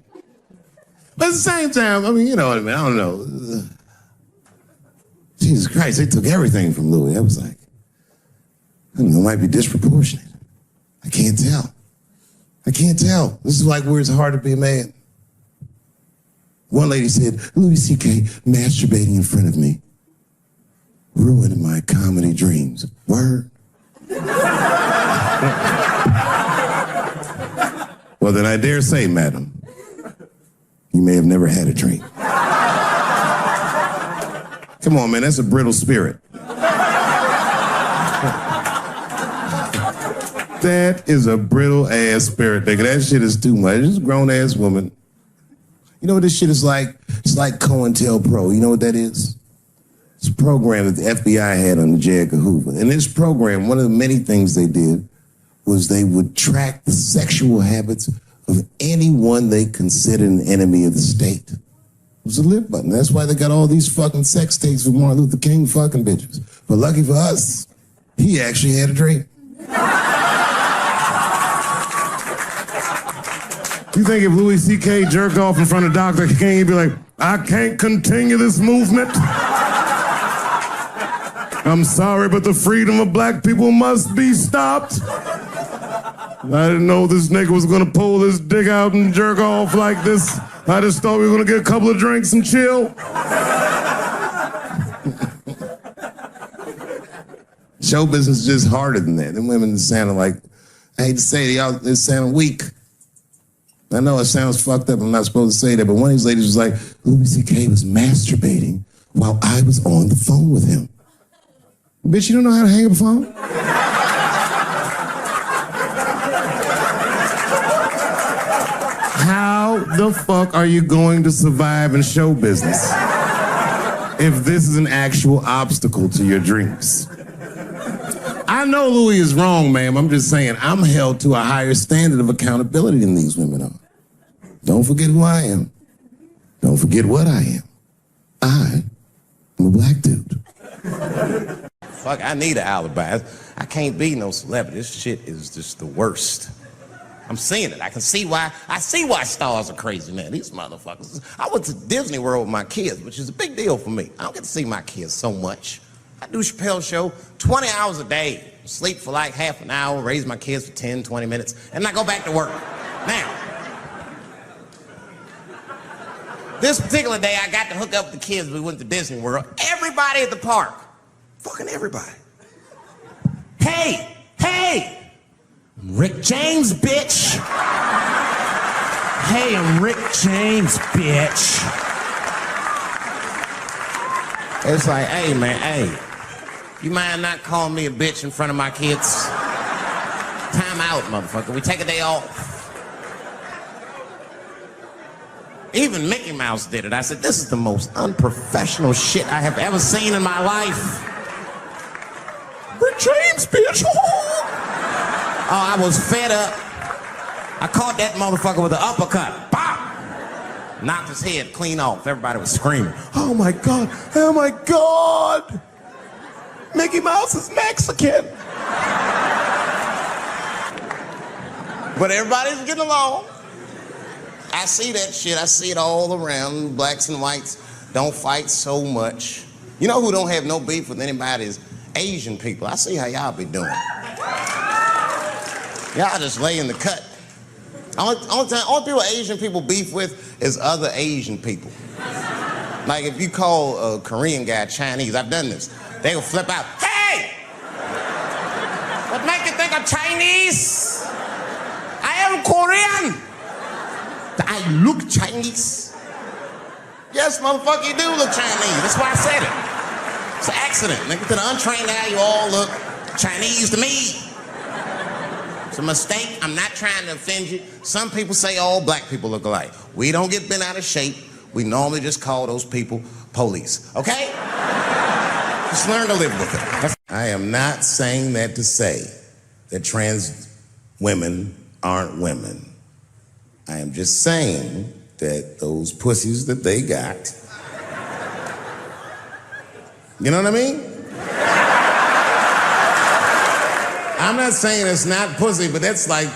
But at the same time, I mean, you know what I mean? I don't know. Jesus Christ, they took everything from Louis. I was like, I don't know, it might be disproportionate. I can't tell. I can't tell. This is like where it's hard to be a man. One lady said, Louis C.K. masturbating in front of me, ruining my comedy dreams. Word. Well, then I dare say, madam, you may have never had a dream. Come on, man, that's a brittle spirit. That is a brittle-ass spirit, nigga. That shit is too much. This is a grown-ass woman. You know what this shit is like? It's like COINTELPRO. You know what that is? It's a program that the FBI had under J. Edgar Hoover. In this program, one of the many things they did was they would track the sexual habits of anyone they considered an enemy of the state. It was a live button. That's why they got all these fucking sex tapes with Martin Luther King fucking bitches. But lucky for us, he actually had a dream. You think if Louis C.K. jerked off in front of Dr. King, he'd be like, I can't continue this movement. I'm sorry, but the freedom of black people must be stopped. I didn't know this nigga was gonna pull his dick out and jerk off like this. I just thought we were gonna get a couple of drinks and chill. Show business is just harder than that. Them women sounding like, I hate to say it, y'all, they sound weak. I know it sounds fucked up, I'm not supposed to say that, but one of these ladies was like, Louis C.K. was masturbating while I was on the phone with him. Bitch, you don't know how to hang up a phone? How the fuck are you going to survive in show business if this is an actual obstacle to your dreams? I know Louis is wrong, ma'am. I'm just saying I'm held to a higher standard of accountability than these women are. Don't forget who I am. Don't forget what I am. I am a black dude. Fuck, I need an alibi. I can't be no celebrity. This shit is just the worst. I'm seeing it. I see why stars are crazy, man. These motherfuckers. I went to Disney World with my kids, which is a big deal for me. I don't get to see my kids so much. I do Chappelle Show 20 hours a day. Sleep for like half an hour, raise my kids for 10, 20 minutes, and I go back to work. Now, this particular day, I got to hook up with the kids. We went to Disney World. Everybody at the park. Fucking everybody. Hey! I'm Rick James, bitch! Hey, I'm Rick James, bitch! It's like, hey, man, hey. You mind not calling me a bitch in front of my kids? Time out, motherfucker. We take a day off. Even Mickey Mouse did it. I said, this is the most unprofessional shit I have ever seen in my life. Rick James, bitch. Oh, I was fed up. I caught that motherfucker with an uppercut. Bop! Knocked his head clean off. Everybody was screaming. Oh my God, oh my God. Mickey Mouse is Mexican. But everybody's getting along. I see that shit. I see it all around. Blacks and whites don't fight so much. You know who don't have no beef with anybody is Asian people. I see how y'all be doing. Y'all just lay in the cut. Only people Asian people beef with is other Asian people. Like if you call a Korean guy Chinese, I've done this. They will flip out. Hey! What make you think I'm Chinese? I am Korean. I look Chinese. Yes, motherfucker, you do look Chinese. That's why I said it. It's an accident. Nigga, to the untrained eye, you all look Chinese to me. It's a mistake. I'm not trying to offend you. Some people say all black people look alike. We don't get bent out of shape. we normally just call those people police, okay? Just learn to live with it. I am not saying that to say that trans women aren't women. I am just saying that those pussies that they got, you know what I mean? I'm not saying it's not pussy, but that's like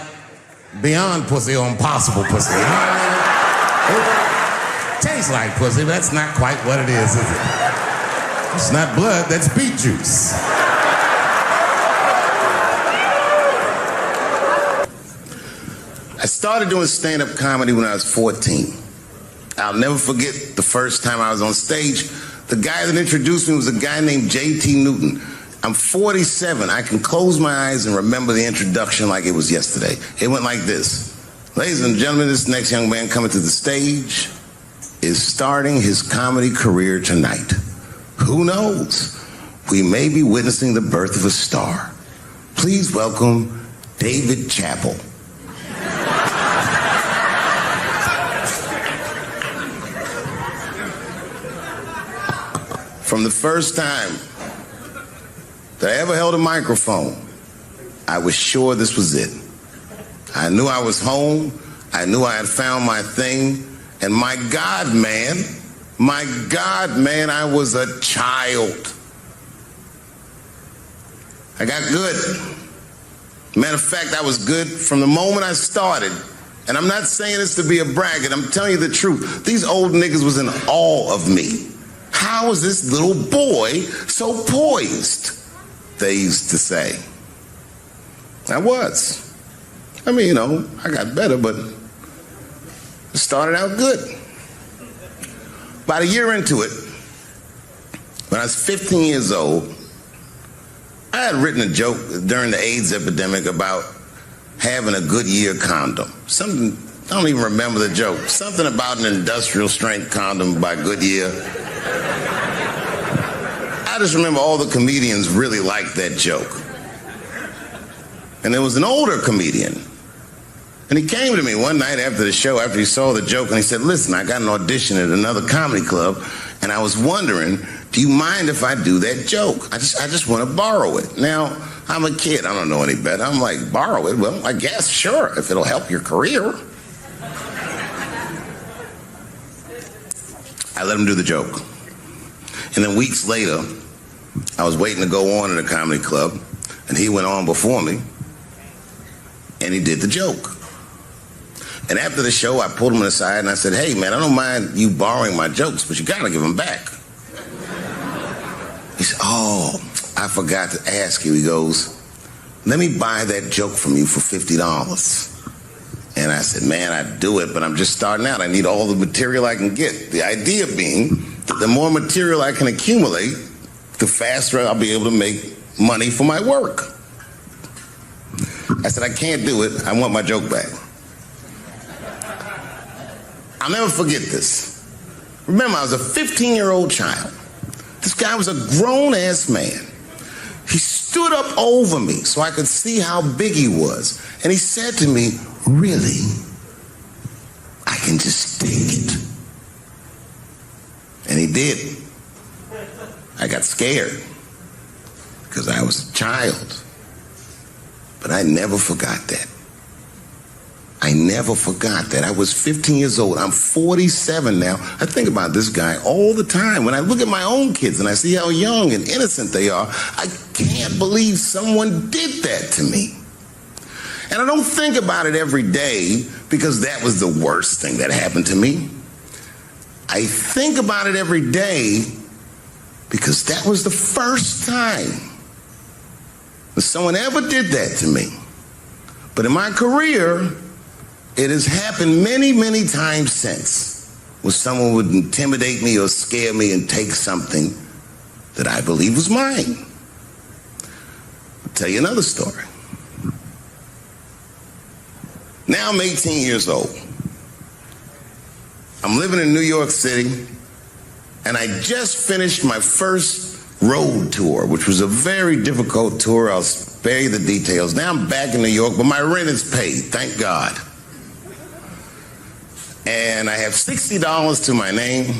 beyond pussy or impossible pussy. You know what I mean? It tastes like pussy, but that's not quite what it is it? It's not blood, that's beet juice. I started doing stand-up comedy when I was 14. I'll never forget the first time I was on stage. The guy that introduced me was a guy named J.T. Newton. I'm 47. I can close my eyes and remember the introduction like it was yesterday. It went like this. Ladies and gentlemen, this next young man coming to the stage is starting his comedy career tonight. Who knows? We may be witnessing the birth of a star. Please welcome David Chappelle. From the first time that I ever held a microphone, I was sure this was it. I knew I was home. I knew I had found my thing. And my God, man, I was a child. I got good. Matter of fact, I was good from the moment I started. And I'm not saying this to be a braggart. I'm telling you the truth. These old niggas was in awe of me. How is this little boy so poised? They used to say. I was. I mean, you know, I got better, but it started out good. About a year into it, when I was 15 years old, I had written a joke during the AIDS epidemic about having a Goodyear condom. Something, I don't even remember the joke. Something about an industrial strength condom by Goodyear. I just remember all the comedians really liked that joke. And there was an older comedian. And he came to me one night after the show, after he saw the joke, and he said, listen, I got an audition at another comedy club, and I was wondering, do you mind if I do that joke? I just want to borrow it. Now, I'm a kid. I don't know any better. I'm like, borrow it? Well, I guess, sure, if it'll help your career. I let him do the joke. And then weeks later, I was waiting to go on in a comedy club, and he went on before me, and he did the joke. And after the show, I pulled him aside and I said, hey, man, I don't mind you borrowing my jokes, but you gotta give them back. He said, oh, I forgot to ask you. He goes, let me buy that joke from you for $50. And I said, man, I'd do it, but I'm just starting out. I need all the material I can get. The idea being that the more material I can accumulate, the faster I'll be able to make money for my work. I said, I can't do it. I want my joke back. I'll never forget this. Remember, I was a 15-year-old child. This guy was a grown-ass man. He stood up over me so I could see how big he was. And he said to me, really? I can just take it. And he did. I got scared because I was a child. But I never forgot that. I never forgot that. I was 15 years old. I'm 47 now. I think about this guy all the time. When I look at my own kids and I see how young and innocent they are, I can't believe someone did that to me. And I don't think about it every day because that was the worst thing that happened to me. I think about it every day because that was the first time that someone ever did that to me. But in my career, it has happened many, many times since, where someone would intimidate me or scare me and take something that I believe was mine. I'll tell you another story. Now I'm 18 years old. I'm living in New York City, and I just finished my first road tour, which was a very difficult tour. I'll spare you the details. Now I'm back in New York, but my rent is paid, thank God. and I have $60 to my name,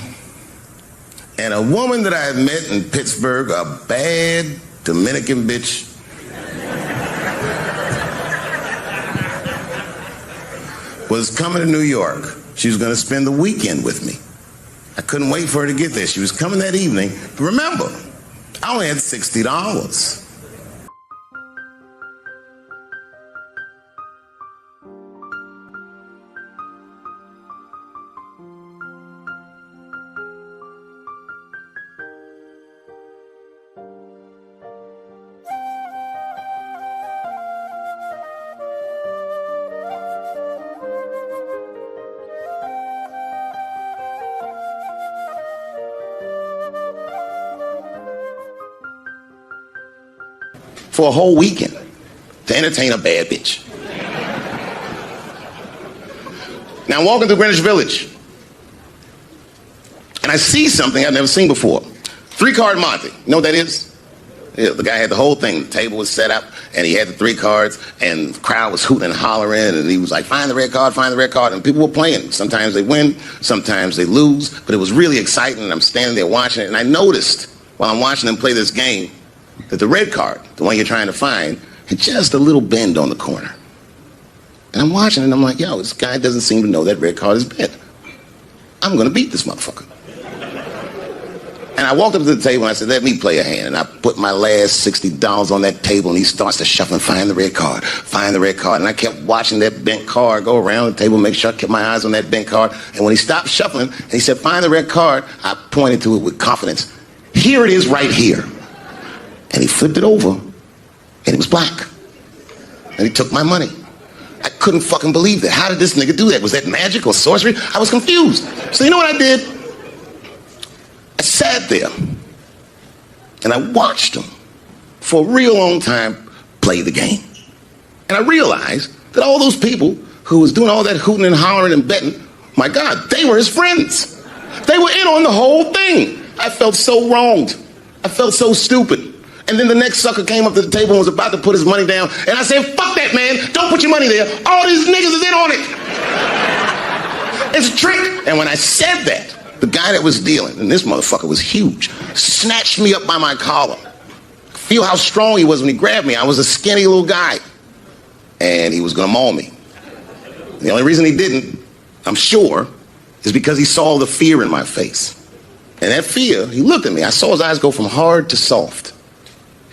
and a woman that I had met in Pittsburgh, a bad Dominican bitch, was coming to New York. She was going to spend the weekend with me. I couldn't wait for her to get there. She was coming that evening. But remember, I only had $60. For a whole weekend to entertain a bad bitch. Now I'm walking through Greenwich Village and I see something I've never seen before. 3-card Monte. You know what that is? Yeah, the guy had the whole thing. The table was set up and he had the 3 cards and the crowd was hooting and hollering and he was like, find the red card, find the red card. And people were playing. Sometimes they win, sometimes they lose, but it was really exciting and I'm standing there watching it and I noticed while I'm watching them play this game that the red card, the one you're trying to find, had just a little bend on the corner. And I'm watching it and I'm like, yo, this guy doesn't seem to know that red card is bent. I'm gonna beat this motherfucker. And I walked up to the table and I said, let me play a hand. And I put my last $60 on that table and he starts to shuffle and find the red card, find the red card. And I kept watching that bent card go around the table, make sure I kept my eyes on that bent card. And when he stopped shuffling and he said, find the red card, I pointed to it with confidence. Here it is right here. And he flipped it over and it was black. And he took my money. I couldn't fucking believe that. How did this nigga do that? Was that magic or sorcery? I was confused. So you know what I did? I sat there and I watched him for a real long time play the game. And I realized that all those people who was doing all that hooting and hollering and betting, my God, they were his friends. They were in on the whole thing. I felt so wronged. I felt so stupid. And then the next sucker came up to the table and was about to put his money down. And I said, fuck that, man. Don't put your money there. All these niggas is in on it. It's a trick. And when I said that, the guy that was dealing, and this motherfucker was huge, snatched me up by my collar. Feel how strong he was when he grabbed me. I was a skinny little guy. And he was going to maul me. The only reason he didn't, I'm sure, is because he saw the fear in my face. And that fear, he looked at me. I saw his eyes go from hard to soft.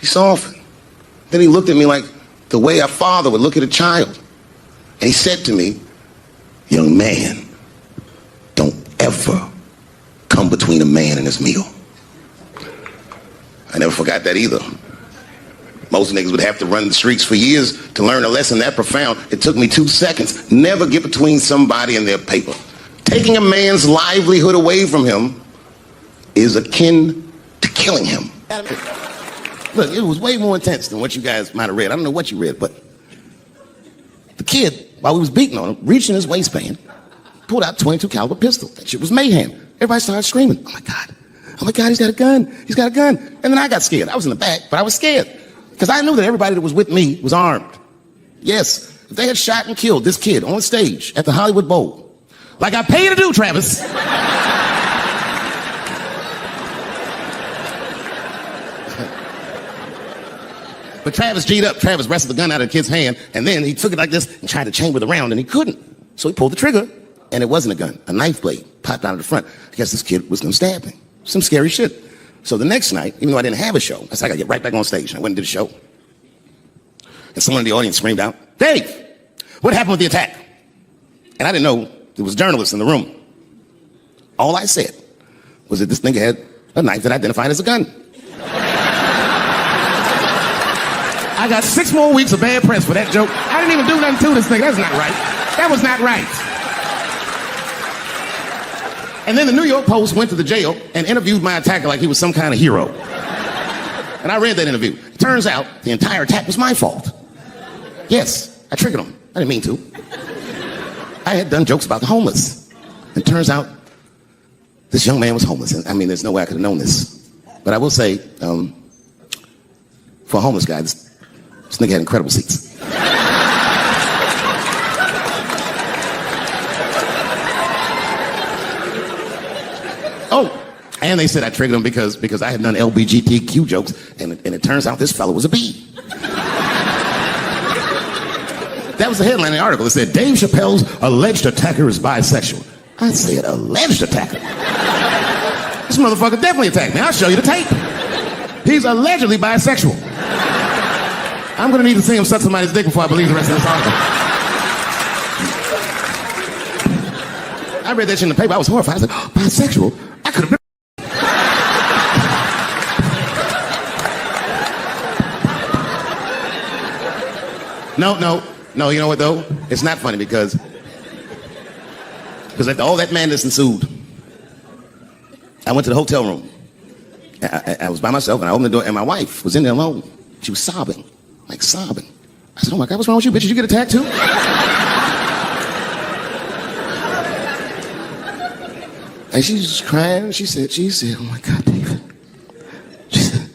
He softened. Then he looked at me like the way a father would look at a child. And he said to me, young man, don't ever come between a man and his meal. I never forgot that either. Most niggas would have to run the streets for years to learn a lesson that profound. It took me 2 seconds. Never get between somebody and their paper. Taking a man's livelihood away from him is akin to killing him. Look, it was way more intense than what you guys might have read. I don't know what you read, but the kid, while we was beating on him, reached in his waistband, pulled out a .22 caliber pistol. That shit was mayhem. Everybody started screaming, oh my God, he's got a gun, he's got a gun. And then I got scared. I was in the back, but I was scared because I knew that everybody that was with me was armed. Yes, if they had shot and killed this kid on stage at the Hollywood Bowl, like I pay you to do, Travis, but Travis G'd up. Travis wrestled the gun out of the kid's hand, and then he took it like this and tried to chamber the round, and he couldn't. So he pulled the trigger, and it wasn't a gun. A knife blade popped out of the front. I guess this kid was gonna stab me. Some scary shit. So the next night, even though I didn't have a show, I said, I gotta get right back on stage. And I went and did a show. And someone in the audience screamed out, Dave, what happened with the attack? And I didn't know there was journalists in the room. All I said was that this nigga had a knife that identified as a gun. I got 6 more weeks of bad press for that joke. I didn't even do nothing to this thing. That's not right. That was not right. And then the New York Post went to the jail and interviewed my attacker like he was some kind of hero. And I read that interview. It turns out the entire attack was my fault. Yes, I triggered him. I didn't mean to. I had done jokes about the homeless. It turns out this young man was homeless. And, I mean, there's no way I could have known this. But I will say, for a homeless guy, this nigga had incredible seats. And they said I triggered them because I had done LBGTQ jokes, and it turns out this fellow was a B. That was the headline in the article. It said, Dave Chappelle's alleged attacker is bisexual. I said, alleged attacker? This motherfucker definitely attacked me. I'll show you the tape. He's allegedly bisexual. I'm gonna need to see him suck somebody's dick before I believe the rest of this article. I read that shit in the paper. I was horrified. I was like, oh, bisexual? I could have been. No, you know what though? It's not funny because all that madness ensued. I went to the hotel room. I was by myself and I opened the door and my wife was in there alone. She was sobbing, like sobbing. I said, oh my God, what's wrong with you, bitch? Did you get attacked too? And she was just crying. She said, oh my God, David. She said,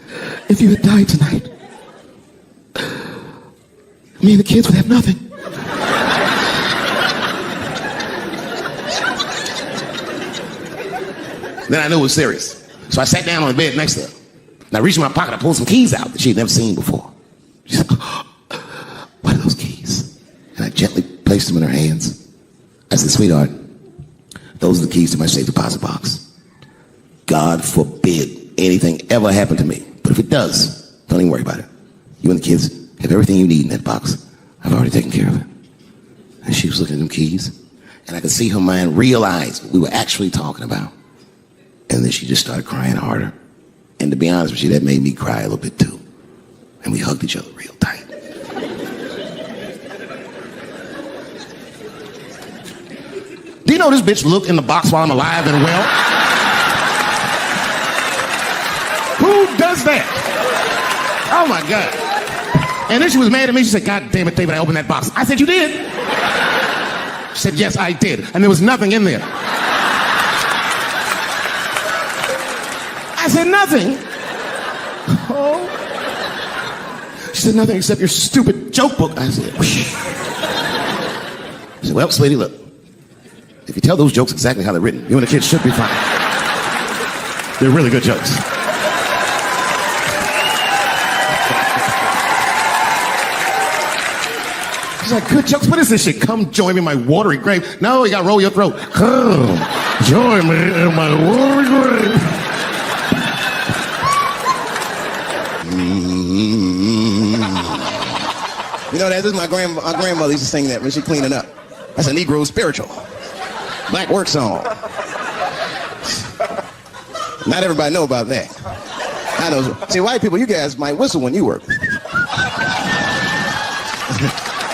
if you had died tonight, me and the kids would have nothing. Then I knew it was serious. So I sat down on the bed next to her. And I reached in my pocket, I pulled some keys out that she'd never seen before. She said, oh, what are those keys? And I gently placed them in her hands. I said, sweetheart, those are the keys to my safe deposit box. God forbid anything ever happen to me. But if it does, don't even worry about it. You and the kids have everything you need in that box. I've already taken care of it. And she was looking at them keys. And I could see her mind realize what we were actually talking about. And then she just started crying harder. And to be honest with you, that made me cry a little bit too. And we hugged each other real tight. Do you know this bitch looked in the box while I'm alive and well? Who does that? Oh my God. And then she was mad at me. She said, God damn it, David, I opened that box. I said, you did? She said, yes, I did. And there was nothing in there. I said, nothing? Oh. She said, nothing except your stupid joke book. I said, whoosh. She said, well, sweetie, look. If you tell those jokes exactly how they're written, you and the kids should be fine. They're really good jokes. She's like, good jokes? What is this shit? Come join me in my watery grave. No, you gotta roll your throat. Come join me in my watery grave. You know, that is my grandmother used to sing that when she cleaning up. That's a Negro spiritual. Black work song. Not everybody know about that. I know. See, white people, you guys might whistle when you work.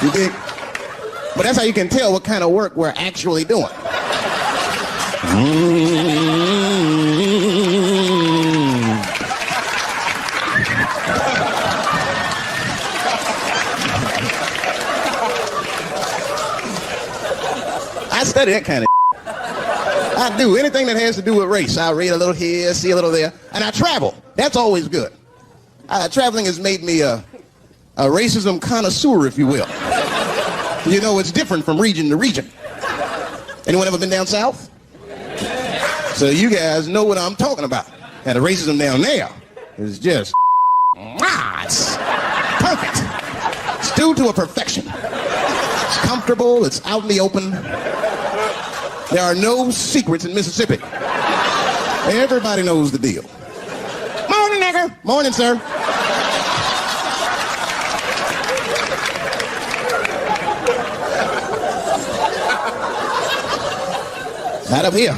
You think? But that's how you can tell what kind of work we're actually doing. I study that kind of I do. Anything that has to do with race. I read a little here, see a little there. And I travel. That's always good. Traveling has made me a racism connoisseur, if you will. You know, it's different from region to region. Anyone ever been down south? So you guys know what I'm talking about. And the racism down there is just it's perfect. It's due to a perfection. It's comfortable. It's out in the open. There are no secrets in Mississippi. Everybody knows the deal. Morning, nigger. Morning, sir. Not up here.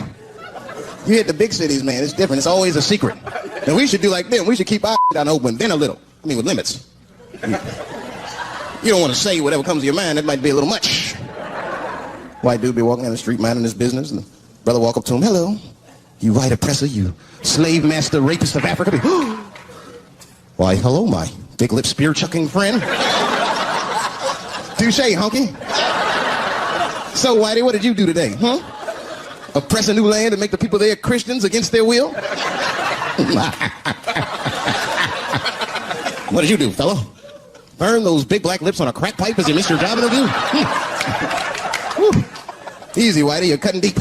You hit the big cities, man. It's different. It's always a secret. And we should do like them. We should keep our shit open, then a little. I mean, with limits. You don't want to say whatever comes to your mind. That might be a little much. White dude be walking down the street minding his business, and the brother walk up to him, hello, you white oppressor, you slave master rapist of Africa. Why, hello, my big lip spear chucking friend. Touche, honky. So, Whitey, what did you do today, huh? Oppress a new land and make the people there Christians against their will? What did you do, fellow? Burn those big black lips on a crack pipe as you missed your job interview? Easy, Whitey, you're cutting deep.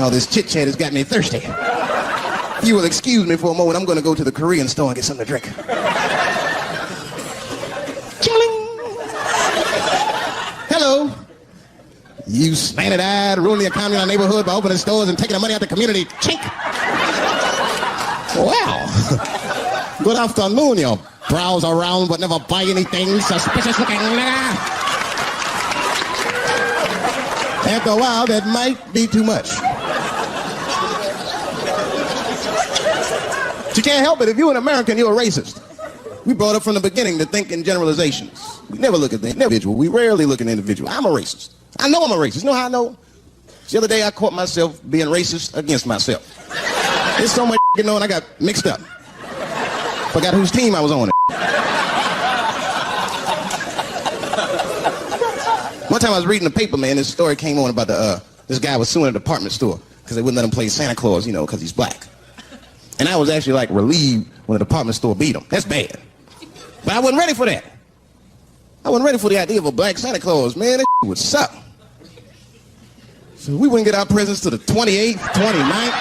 All this chit-chat has got me thirsty. If you will excuse me for a moment, I'm going to go to the Korean store and get something to drink. Hello. You slanted-eyed, ruining the economy in our neighborhood by opening stores and taking the money out the community. Chink. Wow. Good afternoon, you browse around but never buy anything. Suspicious looking nigga. After a while, that might be too much. But you can't help it. If you're an American, you're a racist. We brought up from the beginning to think in generalizations. We never look at the individual. We rarely look at the individual. I'm a racist. I know I'm a racist. You know how I know? The other day I caught myself being racist against myself. There's so much and I got mixed up. Forgot whose team I was on. One time I was reading the paper, man, this story came on about this guy was suing a department store because they wouldn't let him play Santa Claus, you know, because he's black. And I was actually like relieved when the department store beat him. That's bad. But I wasn't ready for that. I wasn't ready for the idea of a black Santa Claus, man. That would suck. So we wouldn't get our presents to the 28th, 29th.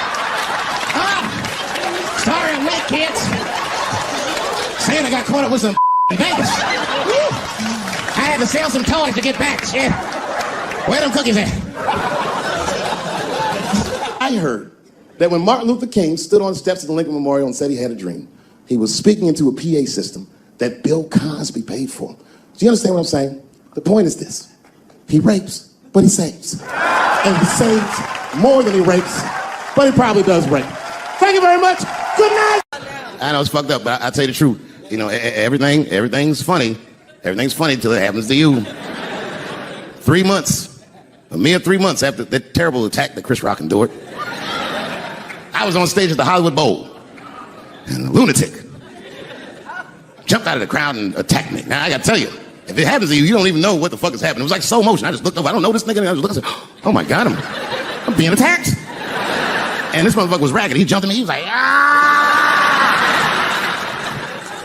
Sorry I'm late, kids. Santa got caught up with some in Vegas. I had to sell some toys to get back, shit. Where them cookies at? I heard that when Martin Luther King stood on the steps of the Lincoln Memorial and said he had a dream, he was speaking into a PA system that Bill Cosby paid for. Do you understand what I'm saying? The point is this. He rapes, but he saves. And he saves more than he rapes, but he probably does rape. Thank you very much. Good night. I know it's fucked up, but I'll tell you the truth. You know, everything's funny. Everything's funny until it happens to you. 3 months, a mere 3 months after that terrible attack that Chris Rock endured, I was on stage at the Hollywood Bowl, and a lunatic jumped out of the crowd and attacked me. Now, I gotta tell you, if it happens to you, you don't even know what the fuck is happening. It was like slow motion. I just looked over. I don't know this nigga. And I was looking and said, oh my God, I'm being attacked. And this motherfucker was ragged. He jumped at me. He was like, ah!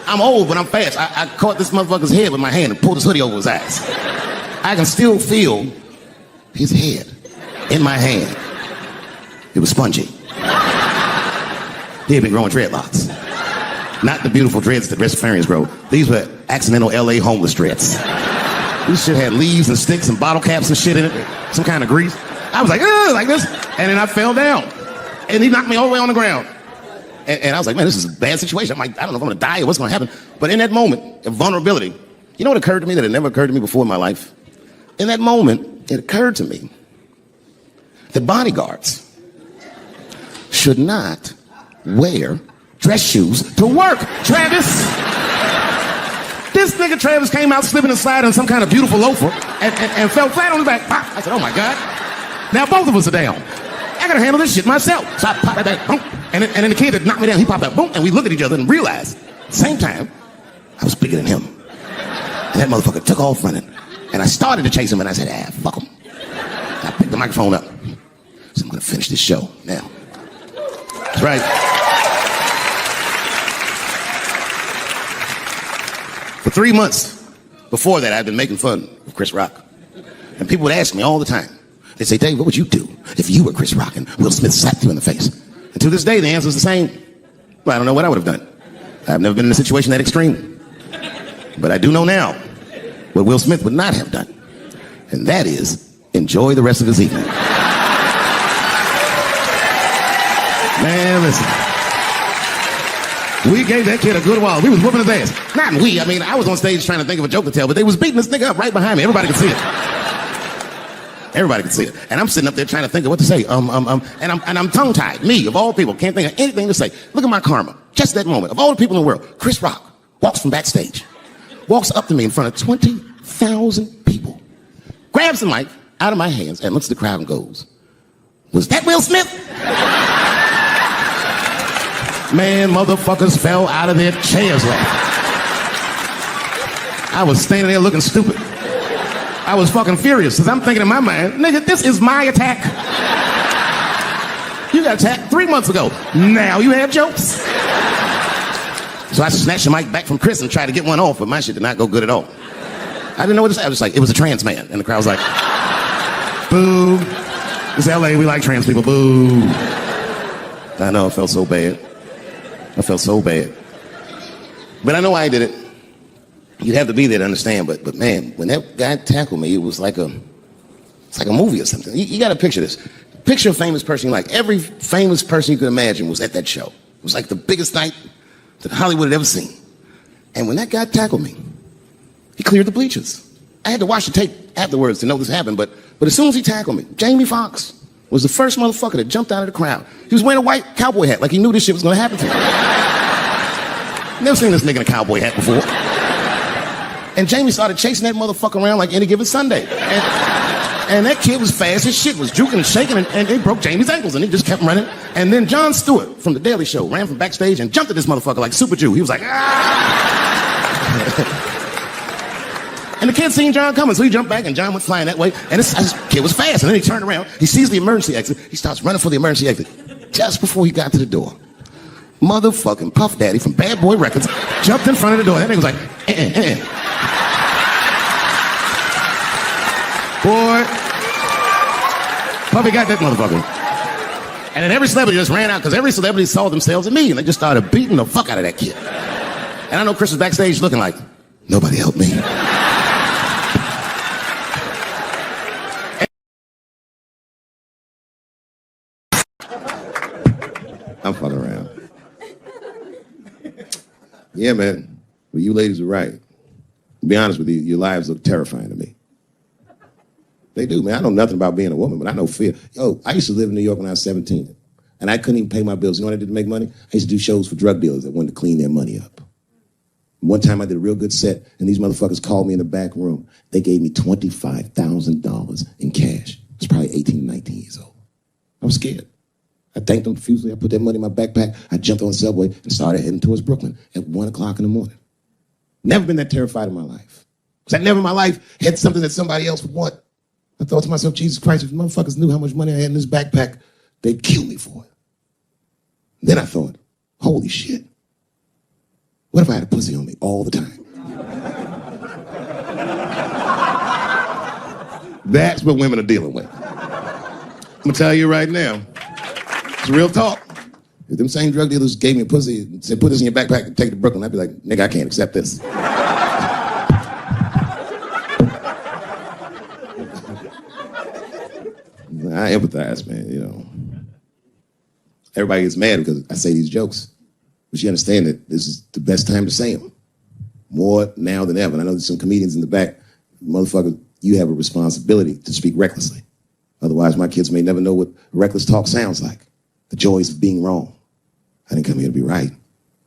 I'm old, but I'm fast. I caught this motherfucker's head with my hand and pulled his hoodie over his eyes. I can still feel his head in my hand. It was spongy. He had been growing dreadlocks. Not the beautiful dreads that breastfarians grow. These were accidental LA homeless dreads. This shit had leaves and sticks and bottle caps and shit in it. Some kind of grease. I was like, ugh, like this. And then I fell down. And he knocked me all the way on the ground. And I was like, man, this is a bad situation. I'm like, I don't know if I'm gonna die or what's gonna happen. But in that moment of vulnerability, you know what occurred to me that had never occurred to me before in my life? In that moment, it occurred to me that bodyguards should not wear dress shoes to work, Travis. This nigga Travis came out slipping and sliding on some kind of beautiful loafer and fell flat on his back. Pop. I said, oh my God. Now both of us are down. I gotta handle this shit myself. So I popped that back, boom. And then the kid that knocked me down, he popped out, boom. And we looked at each other and realized, at the same time, I was bigger than him. And that motherfucker took off running. And I started to chase him and I said, fuck him. And I picked the microphone up. So I'm gonna finish this show now. That's right. For 3 months before that, I'd been making fun of Chris Rock. And people would ask me all the time. They'd say, Dave, what would you do if you were Chris Rock and Will Smith slapped you in the face? And to this day, the answer is the same. Well, I don't know what I would have done. I've never been in a situation that extreme. But I do know now what Will Smith would not have done. And that is enjoy the rest of his evening. Man, listen. We gave that kid a good while. We was whooping his ass. Not we. I mean, I was on stage trying to think of a joke to tell, but they was beating this nigga up right behind me. Everybody could see it. Everybody could see it. And I'm sitting up there trying to think of what to say. And I'm tongue-tied. Me, of all people, can't think of anything to say. Look at my karma. Just that moment. Of all the people in the world, Chris Rock walks from backstage. Walks up to me in front of 20,000 people. Grabs the mic out of my hands and looks at the crowd and goes, was that Will Smith? Man, motherfuckers fell out of their chairs laughing. I was standing there looking stupid. I was fucking furious because I'm thinking in my mind, nigga, this is my attack. You got attacked 3 months ago. Now you have jokes. So I snatched the mic back from Chris and tried to get one off, but my shit did not go good at all. I didn't know what to say. I was just like, it was a trans man. And the crowd was like, boo. It's LA, we like trans people, boo. I know, I felt so bad. I felt so bad. But I know why I did it. You'd have to be there to understand, but man, when that guy tackled me, it was like it's like a movie or something. You gotta picture this. Picture a famous person you like. Every famous person you could imagine was at that show. It was like the biggest night that Hollywood had ever seen. And when that guy tackled me, he cleared the bleachers. I had to watch the tape afterwards to know this happened, but as soon as he tackled me, Jamie Foxx was the first motherfucker that jumped out of the crowd. He was wearing a white cowboy hat, like he knew this shit was gonna happen to him. Never seen this nigga in a cowboy hat before. And Jamie started chasing that motherfucker around like any given Sunday. And that kid was fast as shit, was juking and shaking, and they broke Jamie's ankles, and he just kept running. And then Jon Stewart from The Daily Show ran from backstage and jumped at this motherfucker like Super Jew. He was like, ah! And the kid seen John coming, so he jumped back, and John went flying that way. And this kid was fast, and then he turned around. He sees the emergency exit. He starts running for the emergency exit. Just before he got to the door, motherfucking Puff Daddy from Bad Boy Records jumped in front of the door. That nigga was like, Boy, Puffy got that motherfucker. And then every celebrity just ran out, because every celebrity saw themselves in me, and they just started beating the fuck out of that kid. And I know Chris was backstage looking like, nobody helped me. I'm fucking around. Yeah, man. Well, you ladies are right. To be honest with you, your lives look terrifying to me. They do, man. I know nothing about being a woman, but I know fear. Yo, I used to live in New York when I was 17, and I couldn't even pay my bills. You know what I did to make money? I used to do shows for drug dealers that wanted to clean their money up. One time I did a real good set, and these motherfuckers called me in the back room. They gave me $25,000 in cash. I was probably 18, 19 years old. I was scared. I thanked them profusely. I put that money in my backpack. I jumped on the subway and started heading towards Brooklyn at 1 o'clock in the morning. Never been that terrified in my life. Because I never in my life had something that somebody else would want. I thought to myself, Jesus Christ, if motherfuckers knew how much money I had in this backpack, they'd kill me for it. Then I thought, holy shit. What if I had a pussy on me all the time? That's what women are dealing with. I'm gonna tell you right now. It's real talk. If them same drug dealers gave me a pussy and said, put this in your backpack and take it to Brooklyn, I'd be like, nigga, I can't accept this. I empathize, man, you know. Everybody gets mad because I say these jokes. But you understand that this is the best time to say them. More now than ever. And I know there's some comedians in the back. Motherfucker, you have a responsibility to speak recklessly. Otherwise, my kids may never know what reckless talk sounds like. The joys of being wrong. I didn't come here to be right.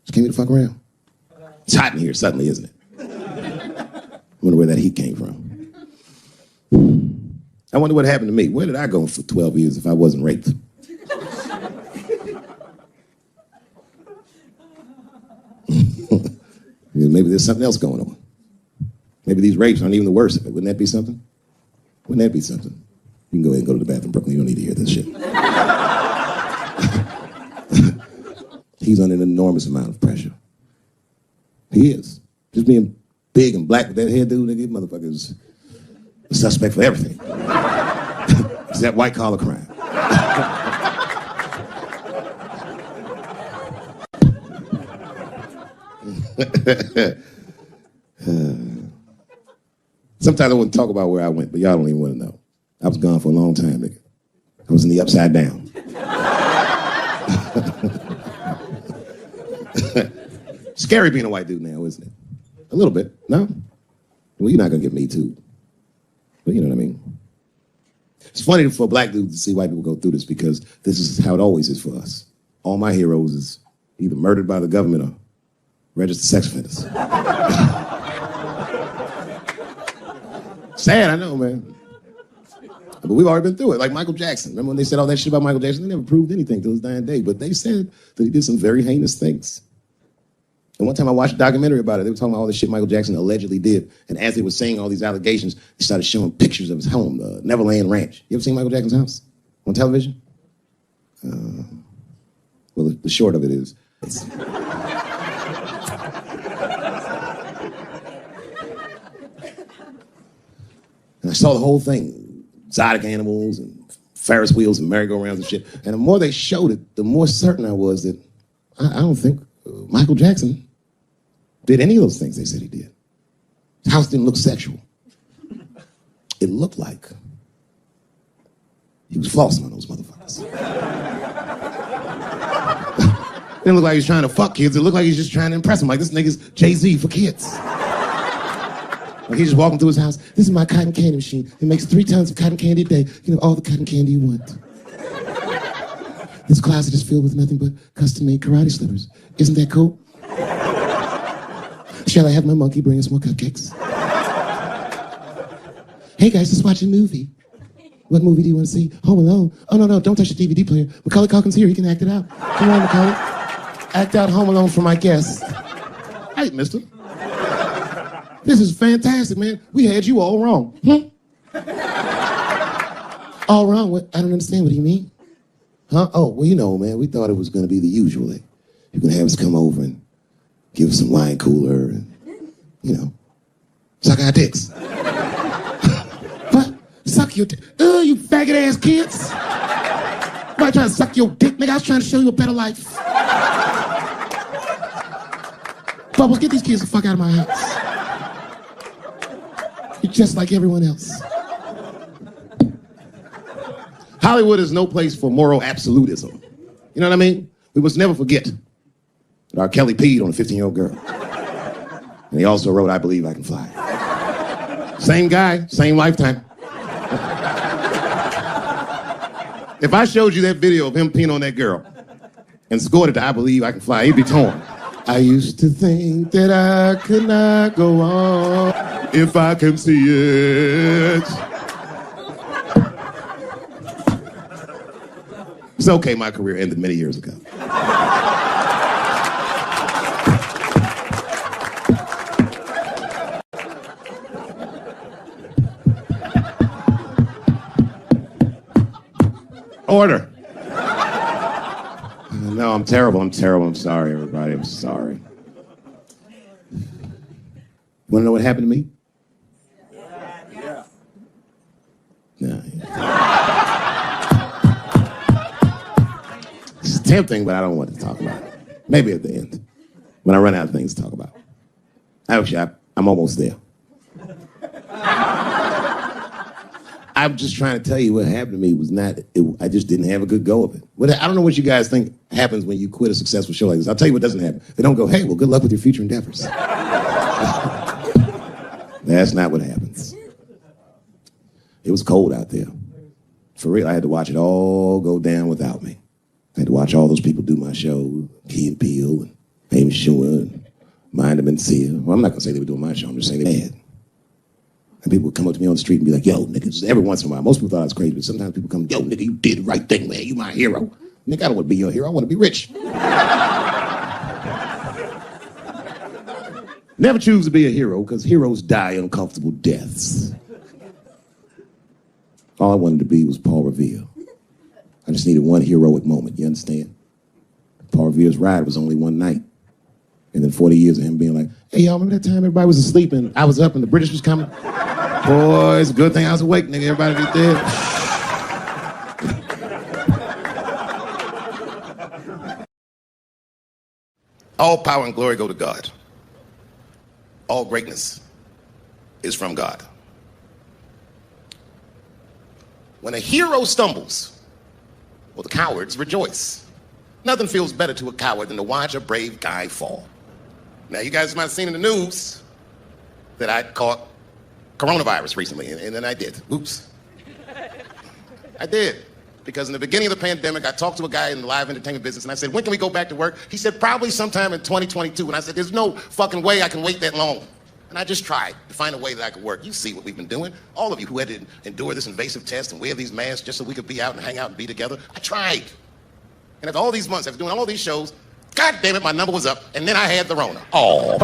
Just came here to fuck around. It's hot in here suddenly, isn't it? I wonder where that heat came from. I wonder what happened to me. Where did I go for 12 years if I wasn't raped? Maybe there's something else going on. Maybe these rapes aren't even the worst of it. Wouldn't that be something? Wouldn't that be something? You can go ahead and go to the bathroom, Brooklyn. You don't need to hear this shit. He's under an enormous amount of pressure. He is. Just being big and black with that hair, dude, nigga, motherfucker's a suspect for everything. It's that white collar crime. Sometimes I wouldn't talk about where I went, but y'all don't even want to know. I was gone for a long time, nigga. I was in the upside down. Scary being a white dude now, isn't it? A little bit, no? Well, you're not gonna get me too. But you know what I mean? It's funny for a black dude to see white people go through this because this is how it always is for us. All my heroes is either murdered by the government or registered sex offenders. Sad, I know, man. But we've already been through it. Like Michael Jackson. Remember when they said all that shit about Michael Jackson? They never proved anything till his dying day. But they said that he did some very heinous things. And one time I watched a documentary about it. They were talking about all the shit Michael Jackson allegedly did. And as they were saying all these allegations, they started showing pictures of his home, the Neverland Ranch. You ever seen Michael Jackson's house on television? Well, the short of it is... And I saw the whole thing. Exotic animals and Ferris wheels and merry-go-rounds and shit. And the more they showed it, the more certain I was that I don't think Michael Jackson did any of those things they said he did. His house didn't look sexual. It looked like he was flossing on those motherfuckers. It didn't look like he was trying to fuck kids. It looked like he was just trying to impress them. Like, this nigga's Jay-Z for kids. Like, he's just walking through his house. This is my cotton candy machine. It makes 3 tons of cotton candy a day. You know, all the cotton candy you want. This closet is filled with nothing but custom-made karate slippers. Isn't that cool? Shall I have my monkey bring us more cupcakes? Hey guys, let's watch a movie. What movie do you want to see? Home Alone. Oh, no, don't touch the DVD player. Macaulay Culkin's here, he can act it out. Come on, Macaulay. Act out Home Alone for my guests. Hey, mister. This is fantastic, man. We had you all wrong. All wrong? What? I don't understand. What do you mean? Huh? Oh, well, you know, man, we thought it was going to be the usual. Like, you're going to have us come over and give us some wine cooler and, you know, suck our dicks. What? Suck your dick? You faggot-ass kids. Why trying to suck your dick, nigga? I was trying to show you a better life. Bubbles, get these kids the fuck out of my house. You're just like everyone else. Hollywood is no place for moral absolutism. You know what I mean? We must never forget that R. Kelly peed on a 15-year-old girl. And he also wrote, I Believe I Can Fly. Same guy, same lifetime. If I showed you that video of him peeing on that girl and scored it to I Believe I Can Fly, he'd be torn. I used to think that I could not go on if I can see it. It's okay, my career ended many years ago. Order. No, I'm terrible. I'm sorry, everybody. I'm sorry. Want to know what happened to me? Yeah. No. It's tempting, but I don't want to talk about it. Maybe at the end, when I run out of things to talk about. Actually, I'm almost there. I'm just trying to tell you what happened to me was not, I just didn't have a good go of it. I don't know what you guys think happens when you quit a successful show like this. I'll tell you what doesn't happen. They don't go, hey, well, good luck with your future endeavors. That's not what happens. It was cold out there. For real, I had to watch it all go down without me. I had to watch all those people do my show, Key and Peele, and Amy Schumer, and Mind and Sia. Well, I'm not going to say they were doing my show. I'm just saying they had. And people would come up to me on the street and be like, yo, nigga, just every once in a while. Most people thought I was crazy, but sometimes people come, yo, nigga, you did the right thing, man. You my hero. Nigga, I don't want to be your hero. I want to be rich. Never choose to be a hero, because heroes die uncomfortable deaths. All I wanted to be was Paul Revere. I just needed one heroic moment, you understand? Paul Revere's ride was only one night. And then 40 years of him being like, hey, y'all, remember that time everybody was asleep and I was up and the British was coming? Boy, it's a good thing I was awake, nigga. Everybody be dead. All power and glory go to God. All greatness is from God. When a hero stumbles, well, the cowards rejoice. Nothing feels better to a coward than to watch a brave guy fall. Now, you guys might have seen in the news that I caught coronavirus recently, and then I did. Oops. I did. Because in the beginning of the pandemic, I talked to a guy in the live entertainment business, and I said, when can we go back to work? He said, probably sometime in 2022. And I said, there's no fucking way I can wait that long. And I just tried to find a way that I could work. You see what we've been doing. All of you who had to endure this invasive test and wear these masks just so we could be out and hang out and be together. I tried. And after all these months, after doing all these shows, God damn it, my number was up, and then I had the Rona. Oh.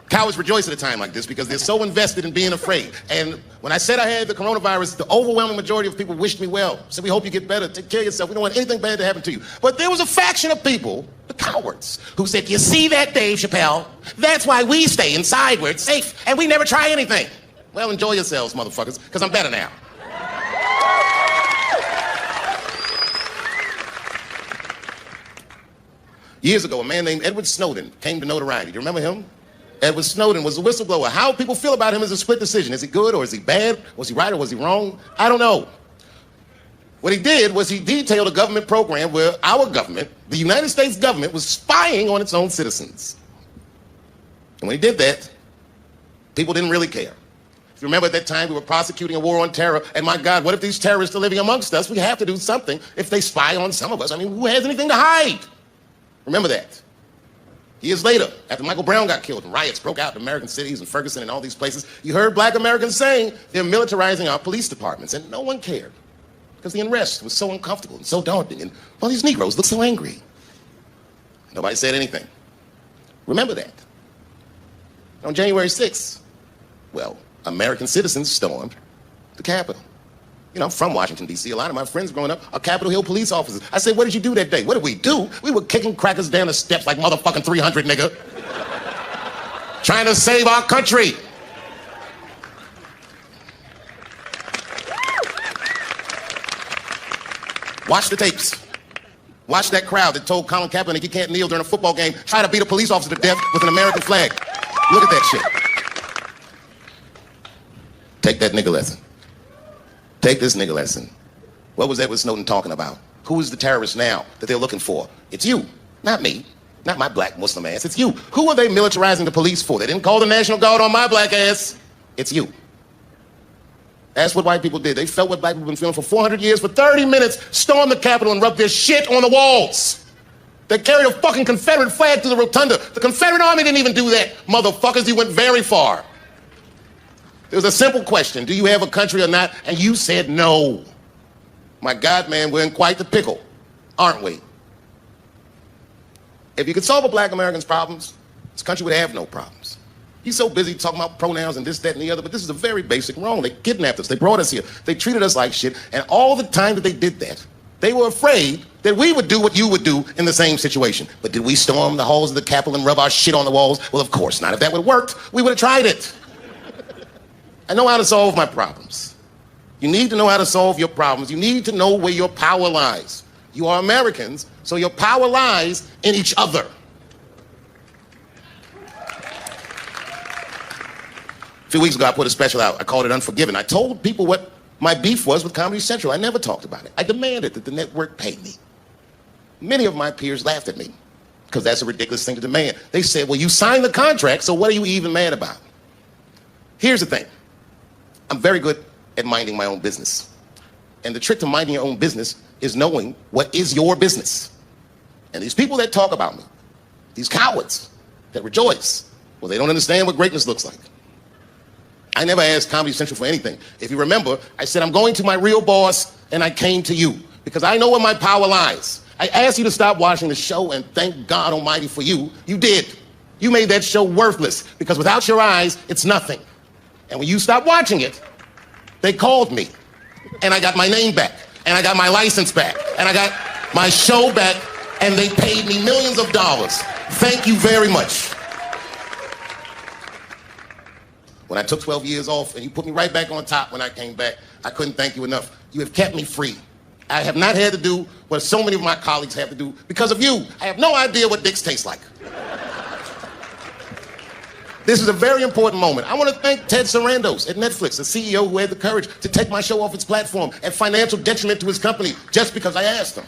Cowards rejoice at a time like this because they're so invested in being afraid. And when I said I had the coronavirus, the overwhelming majority of people wished me well. Said, we hope you get better, take care of yourself. We don't want anything bad to happen to you. But there was a faction of people, the cowards, who said, you see that, Dave Chappelle? That's why we stay inside where it's safe, and we never try anything. Well, enjoy yourselves, motherfuckers, because I'm better now. Years ago, a man named Edward Snowden came to notoriety. Do you remember him? Edward Snowden was a whistleblower. How people feel about him is a split decision. Is he good or is he bad? Was he right or was he wrong? I don't know. What he did was he detailed a government program where our government, the United States government, was spying on its own citizens. And when he did that, people didn't really care. If you remember at that time, we were prosecuting a war on terror, and my God, what if these terrorists are living amongst us? We have to do something if they spy on some of us. I mean, who has anything to hide? Remember that. Years later, after Michael Brown got killed and riots broke out in American cities and Ferguson and all these places, you heard black Americans saying they're militarizing our police departments, and no one cared because the unrest was so uncomfortable and so daunting, and all these Negroes looked so angry. Nobody said anything. Remember that. On January 6th, well, American citizens stormed the Capitol. You know, I'm from Washington, D.C. A lot of my friends growing up are Capitol Hill police officers. I said, what did you do that day? What did we do? We were kicking crackers down the steps like motherfucking 300, nigga. Trying to save our country. Watch the tapes. Watch that crowd that told Colin Kaepernick he can't kneel during a football game, try to beat a police officer to death with an American flag. Look at that shit. Take that nigga lesson. Take this nigga lesson. What was Edward Snowden talking about? Who is the terrorist now that they're looking for? It's you, not me, not my black Muslim ass. It's you. Who are they militarizing the police for? They didn't call the National Guard on my black ass. It's you. That's what white people did. They felt what black people have been feeling for 400 years. For 30 minutes, stormed the Capitol and rubbed their shit on the walls. They carried a fucking Confederate flag through the rotunda. The Confederate Army didn't even do that. Motherfuckers, you went very far. It was a simple question. Do you have a country or not? And you said no. My God, man, we're in quite the pickle, aren't we? If you could solve a black American's problems, this country would have no problems. He's so busy talking about pronouns and this, that, and the other, but this is a very basic wrong. They kidnapped us. They brought us here. They treated us like shit. And all the time that they did that, they were afraid that we would do what you would do in the same situation. But did we storm the halls of the Capitol and rub our shit on the walls? Well, of course not. If that would have worked, we would have tried it. I know how to solve my problems. You need to know how to solve your problems. You need to know where your power lies. You are Americans, so your power lies in each other. A few weeks ago, I put a special out. I called it Unforgiven. I told people what my beef was with Comedy Central. I never talked about it. I demanded that the network pay me. Many of my peers laughed at me because that's a ridiculous thing to demand. They said, well, you signed the contract, so what are you even mad about? Here's the thing. I'm very good at minding my own business. And the trick to minding your own business is knowing what is your business. And these people that talk about me, these cowards that rejoice, well, they don't understand what greatness looks like. I never asked Comedy Central for anything. If you remember, I said, I'm going to my real boss, and I came to you because I know where my power lies. I asked you to stop watching the show, and thank God Almighty for you, you did. You made that show worthless because without your eyes, it's nothing. And when you stopped watching it, they called me, and I got my name back, and I got my license back, and I got my show back, and they paid me millions of dollars. Thank you very much. When I took 12 years off, and you put me right back on top when I came back, I couldn't thank you enough. You have kept me free. I have not had to do what so many of my colleagues have to do because of you. I have no idea what dicks taste like. This is a very important moment. I want to thank Ted Sarandos at Netflix, the CEO who had the courage to take my show off its platform at financial detriment to his company just because I asked him.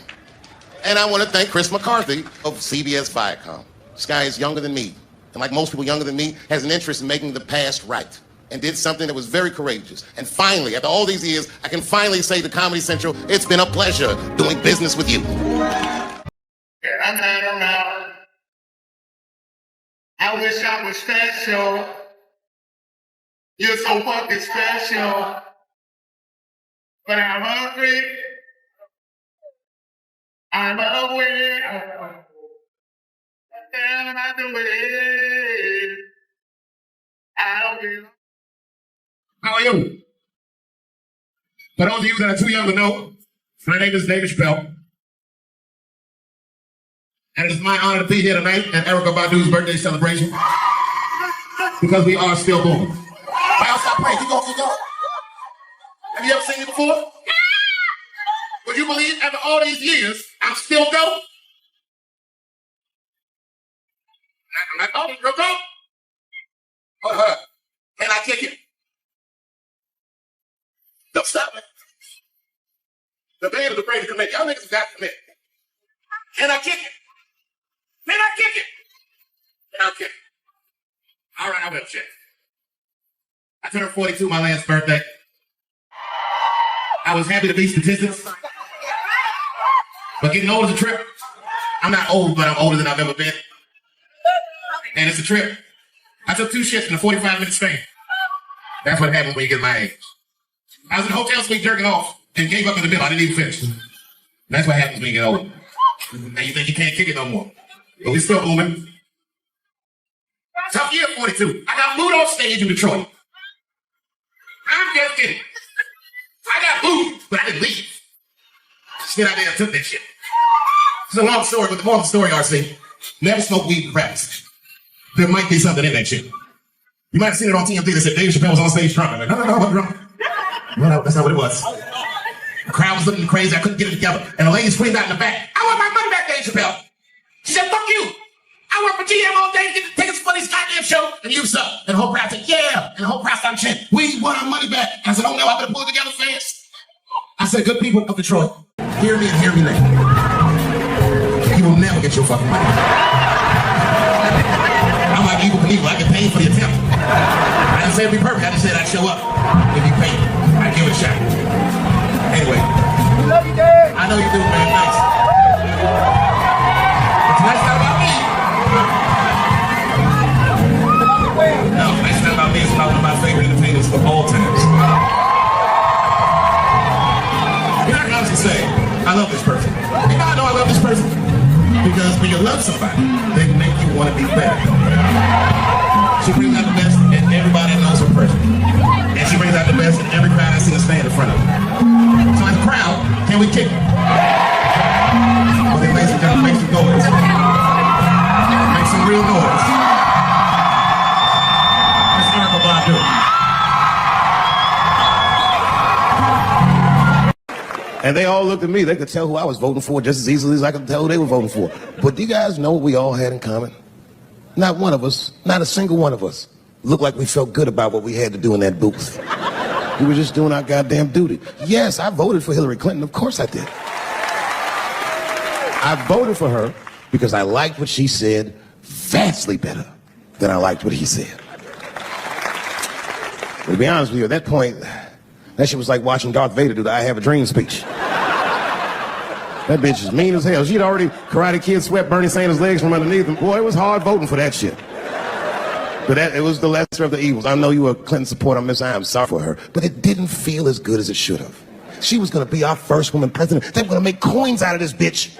And I want to thank Chris McCarthy of CBS Viacom. This guy is younger than me, and like most people younger than me, has an interest in making the past right, and did something that was very courageous. And finally, after all these years, I can finally say to Comedy Central, it's been a pleasure doing business with you. I wish I was special. You're so fucking special. But I'm hungry. I'm aware. Down out the way. I don't feel. How are you? For those of you that are too young to know, my name is David Chappelle. And it is my honor to be here tonight at Erykah Badu's birthday celebration because we are still born. I also Stop playing. Keep going, keep going. Have you ever seen me before? Would you believe after all these years, I'm still dope? I'm not talking, real dope. Hold up. Can I kick it? Don't stop it. The band is afraid to commit. Y'all niggas got to commit. Can I kick it? Can I kick it? Can I kick it? All right, I will check. I turned 42 my last birthday. I was happy to be statistics. But getting old is a trip. I'm not old, but I'm older than I've ever been. And it's a trip. I took 2 shits in a 45-minute span. That's what happens when you get my age. I was in a hotel suite jerking off and gave up in the middle. I didn't even finish. That's what happens when you get older. Now you think you can't kick it no more. But we still booming. Tough year, 42. I got booed off stage in Detroit. I'm just kidding. I got booed, but I didn't leave. Just out there and took that shit. It's a long story, but the moral of the story, RC, never smoke weed with rappers. There might be something in that shit. You might have seen it on TMZ that said David Chappelle was on stage drunk. I'm like, no, I'm drunk. No, that's not what it was. The crowd was looking crazy. I couldn't get it together. And the lady screamed out in the back, I want my money back, David Chappelle. She said, fuck you. I work for GM all day to get the tickets for this goddamn show. And you suck. And the whole crowd said, yeah. And the whole crowd started chanting, we want our money back. And I said, oh no, I better pull it together fast. I said, good people of Detroit, hear me and hear me now. You will never get your fucking money. I'm like evil Knievel. I get paid for the attempt. I didn't say it'd be perfect. I just said I'd show up. If you pay, I'd give it a shot. Anyway. We love you, Dad. I know you do, man. Thanks. But tonight's not about me. No, tonight's not about me. It's about one of my favorite entertainers of all times. You're not going to say, I love this person. You know I know I love this person? Because when you love somebody, they make you want to be better. She brings out the best in everybody that knows her person. And she brings out the best in every crowd I see her stand in front of. So as a crowd, can we kick it? Well, then, ladies and gentlemen, make some noise. Make some real noise. Let's start with Badu. And they all looked at me. They could tell who I was voting for just as easily as I could tell who they were voting for. But do you guys know what we all had in common? Not one of us, not a single one of us, looked like we felt good about what we had to do in that booth. We were just doing our goddamn duty. Yes, I voted for Hillary Clinton. Of course I did. I voted for her because I liked what she said vastly better than I liked what he said. But to be honest with you, at that point, that shit was like watching Darth Vader do the I Have a Dream speech. That bitch is mean as hell. She'd already Karate Kid swept Bernie Sanders' legs from underneath him. Boy, it was hard voting for that shit. But it was the lesser of the evils. I know you were a Clinton supporter, Miss. I am sorry for her. But it didn't feel as good as it should have. She was going to be our first woman president. They were going to make coins out of this bitch.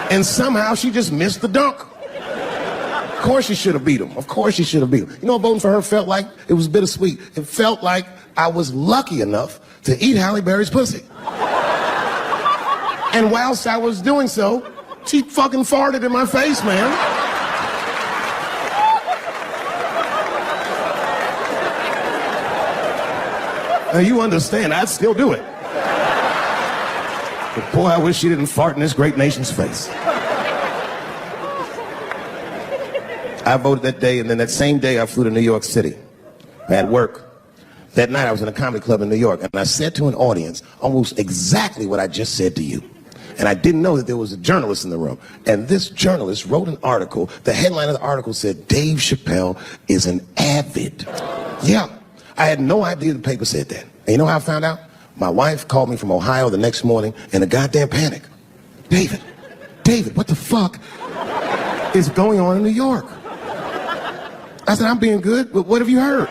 And somehow she just missed the dunk. Of course she should have beat him. Of course she should have beat him. You know what voting for her felt like? It was bittersweet. It felt like I was lucky enough to eat Halle Berry's pussy. And whilst I was doing so, she fucking farted in my face, man. Now you understand, I'd still do it. But boy, I wish she didn't fart in this great nation's face. I voted that day, and then that same day I flew to New York City. I had work. That night I was in a comedy club in New York, and I said to an audience almost exactly what I just said to you. And I didn't know that there was a journalist in the room. And this journalist wrote an article. The headline of the article said, Dave Chappelle is an avid. Yeah, I had no idea the paper said that. And you know how I found out? My wife called me from Ohio the next morning in a goddamn panic. David, what the fuck is going on in New York? I said, I'm being good, but what have you heard?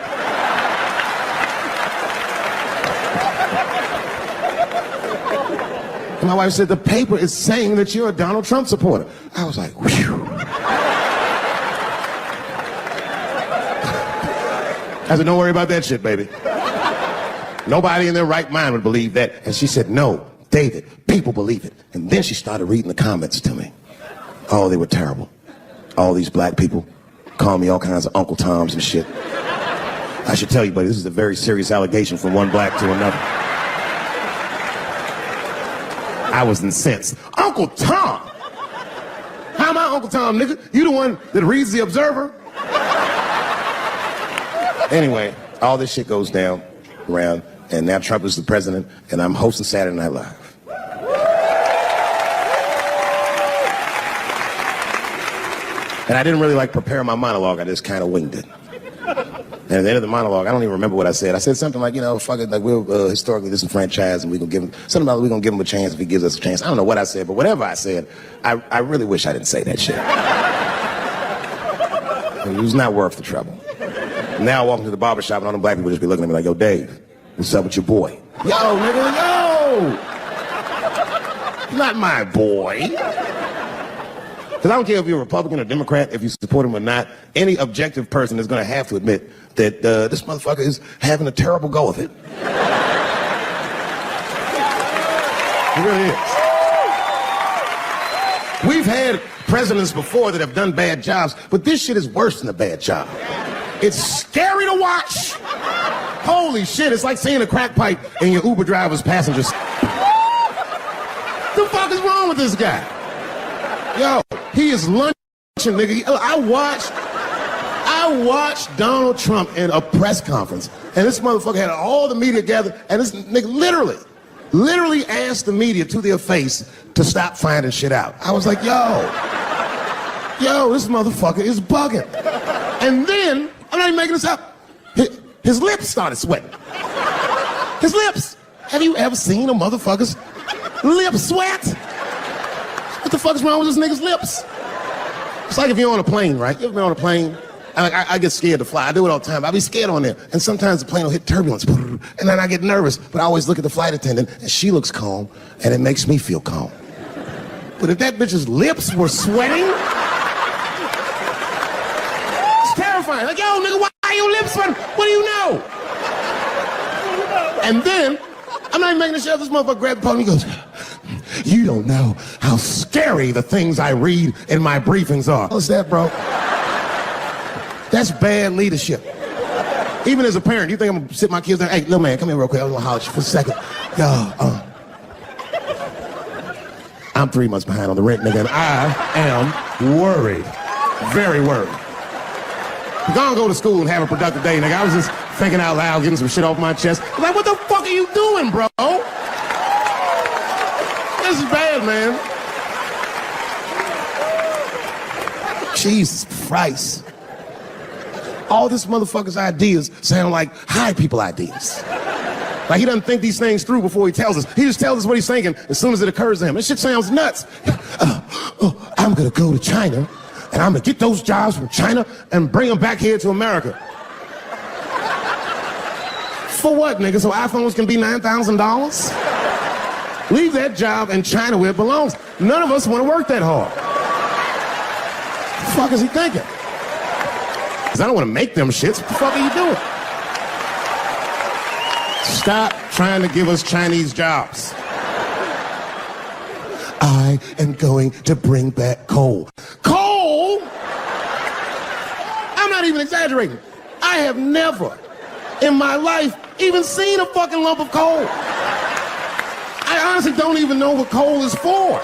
And my wife said, the paper is saying that you're a Donald Trump supporter. I was like, whew. I said, don't worry about that shit, baby. Nobody in their right mind would believe that. And she said, no, David, people believe it. And then she started reading the comments to me. Oh, they were terrible. All these black people call me all kinds of Uncle Toms and shit. I should tell you, buddy, this is a very serious allegation from one black to another. I was incensed. Uncle Tom? How am I Uncle Tom, nigga? You the one that reads the Observer? Anyway, all this shit goes down around, and now Trump is the president, and I'm hosting Saturday Night Live. And I didn't really like prepare my monologue, I just kind of winged it. And at the end of the monologue, I don't even remember what I said. I said something like, you know, fuck it, like we're historically disenfranchised and we're going to give him, something about we're going to give him a chance if he gives us a chance. I don't know what I said, but whatever I said, I really wish I didn't say that shit. It was not worth the trouble. Now I walk into the barbershop and all the black people just be looking at me like, yo, Dave, what's up with your boy? Yo, nigga, yo! Not my boy. Because I don't care if you're a Republican or Democrat, if you support him or not, any objective person is going to have to admit that this motherfucker is having a terrible go of it. It really is. We've had presidents before that have done bad jobs, but this shit is worse than a bad job. It's scary to watch. Holy shit, it's like seeing a crack pipe in your Uber driver's passengers. The fuck is wrong with this guy? Yo, he is lunching, nigga. I watched Donald Trump in a press conference, and this motherfucker had all the media gathered, and this nigga literally asked the media to their face to stop finding shit out. I was like, yo, this motherfucker is bugging. And then, I'm not even making this up, his lips started sweating. His lips. Have you ever seen a motherfucker's lips sweat? What the fuck is wrong with this nigga's lips? It's like if you're on a plane, right? You ever been on a plane? I get scared to fly. I do it all the time. I be scared on there. And sometimes the plane will hit turbulence. And then I get nervous. But I always look at the flight attendant, and she looks calm, and it makes me feel calm. But if that bitch's lips were sweating, it's terrifying. Like, yo, nigga, why are your lips sweating? What do you know? And then, I'm not even making this shit up. This motherfucker grabbed the phone and he goes, you don't know how scary the things I read in my briefings are. What's that, bro? That's bad leadership. Even as a parent, you think I'm gonna sit my kids down? Hey, little man, come here real quick. I was gonna holler at you for a second. Yo, I'm 3 months behind on the rent, nigga, and I am worried. Very worried. Gonna go to school and have a productive day, nigga. I was just thinking out loud, getting some shit off my chest. I'm like, what the fuck are you doing, bro? This is bad, man. Jesus Christ. All this motherfucker's ideas sound like high people ideas. Like he doesn't think these things through before he tells us. He just tells us what he's thinking as soon as it occurs to him. This shit sounds nuts. I'm gonna go to China and I'm gonna get those jobs from China and bring them back here to America. For what, nigga? So iPhones can be $9,000? Leave that job in China where it belongs. None of us want to work that hard. What the fuck is he thinking? Because I don't want to make them shits. What the fuck are you doing? Stop trying to give us Chinese jobs. I am going to bring back coal. Coal? I'm not even exaggerating. I have never in my life even seen a fucking lump of coal. I honestly don't even know what coal is for.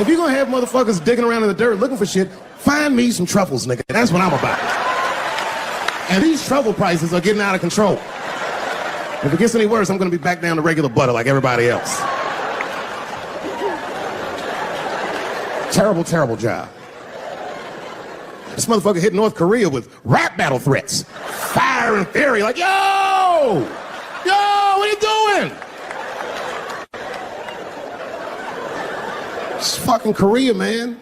If you're gonna have motherfuckers digging around in the dirt looking for shit, find me some truffles, nigga. That's what I'm about. And these truffle prices are getting out of control. If it gets any worse, I'm gonna be back down to regular butter like everybody else. Terrible, terrible job. This motherfucker hit North Korea with rap battle threats. Fire and fury, like, yo! Yo, what are you doing? It's fucking Korea, man.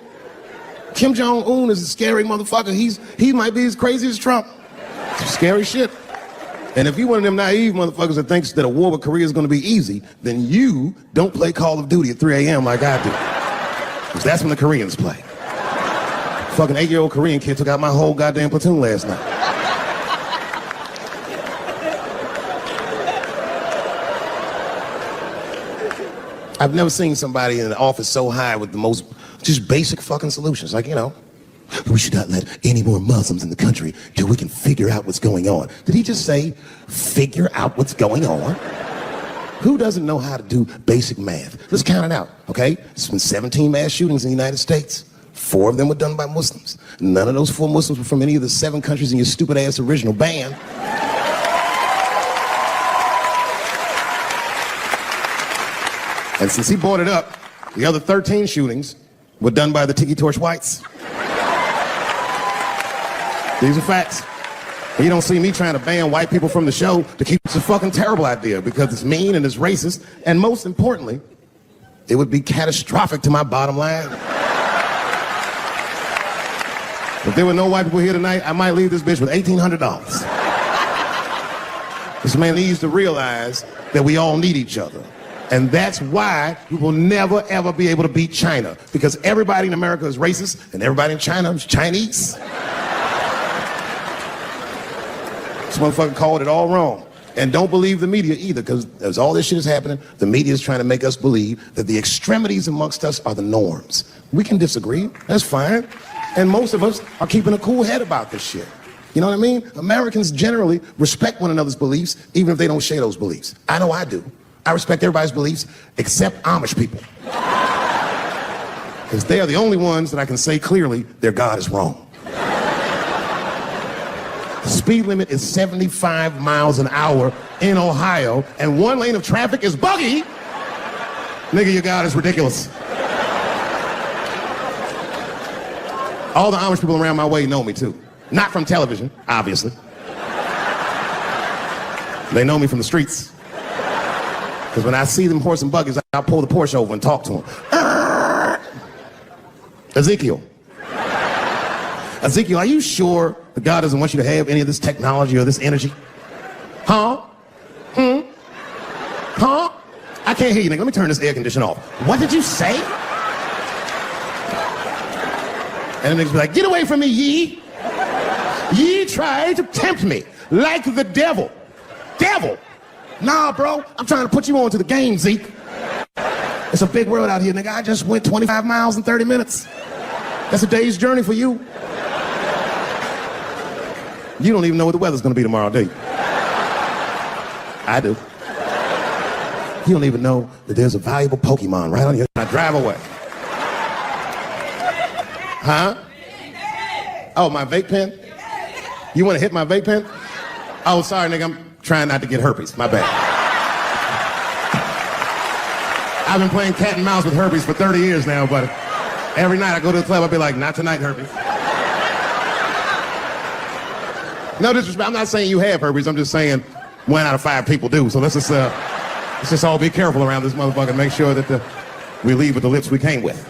Kim Jong-un is a scary motherfucker. He might be as crazy as Trump. Scary shit. And if you're one of them naive motherfuckers that thinks that a war with Korea is going to be easy, then you don't play Call of Duty at 3 a.m. like I do. Because that's when the Koreans play. Fucking 8-year-old Korean kid took out my whole goddamn platoon last night. I've never seen somebody in an office so high with the most just basic fucking solutions. Like, you know, we should not let any more Muslims in the country till we can figure out what's going on. Did he just say, figure out what's going on? Who doesn't know how to do basic math? Let's count it out, okay? There's been 17 mass shootings in the United States. 4 of them were done by Muslims. None of those 4 Muslims were from any of the 7 countries in your stupid ass original band. And since he brought it up, the other 13 shootings were done by the Tiki Torch whites. These are facts. And you don't see me trying to ban white people from the show to keep it's a fucking terrible idea because it's mean and it's racist. And most importantly, it would be catastrophic to my bottom line. If there were no white people here tonight, I might leave this bitch with $1,800. This man needs to realize that we all need each other. And that's why we will never, ever be able to beat China. Because everybody in America is racist, and everybody in China is Chinese. This motherfucker called it all wrong. And don't believe the media either, because as all this shit is happening, the media is trying to make us believe that the extremities amongst us are the norms. We can disagree, that's fine. And most of us are keeping a cool head about this shit. You know what I mean? Americans generally respect one another's beliefs, even if they don't share those beliefs. I know I do. I respect everybody's beliefs except Amish people. Because they are the only ones that I can say clearly their God is wrong. The speed limit is 75 miles an hour in Ohio, and 1 lane of traffic is buggy. Nigga, your God is ridiculous. All the Amish people around my way know me too. Not from television, obviously. They know me from the streets. Because when I see them horse and buggies, I'll pull the Porsche over and talk to them. Ezekiel, are you sure that God doesn't want you to have any of this technology or this energy? Huh? Huh? I can't hear you, nigga. Let me turn this air conditioner off. What did you say? And the niggas be like, get away from me, ye. Ye tried to tempt me like the devil. Devil? Nah, bro, I'm trying to put you on to the game, Zeke. It's a big world out here, nigga. I just went 25 miles in 30 minutes. That's a day's journey for you. You don't even know what the weather's gonna be tomorrow, do you? I do. You don't even know that there's a valuable Pokemon right on your... I drive away. Huh? Oh, my vape pen? You want to hit my vape pen? Oh, sorry, nigga. I'm trying not to get herpes. My bad. I've been playing cat and mouse with herpes for 30 years now, but every night I go to the club, I'll be like, not tonight, herpes. No disrespect. I'm not saying you have herpes. I'm just saying 1 out of 5 people do. So let's just all be careful around this motherfucker and make sure that we leave with the lips we came with.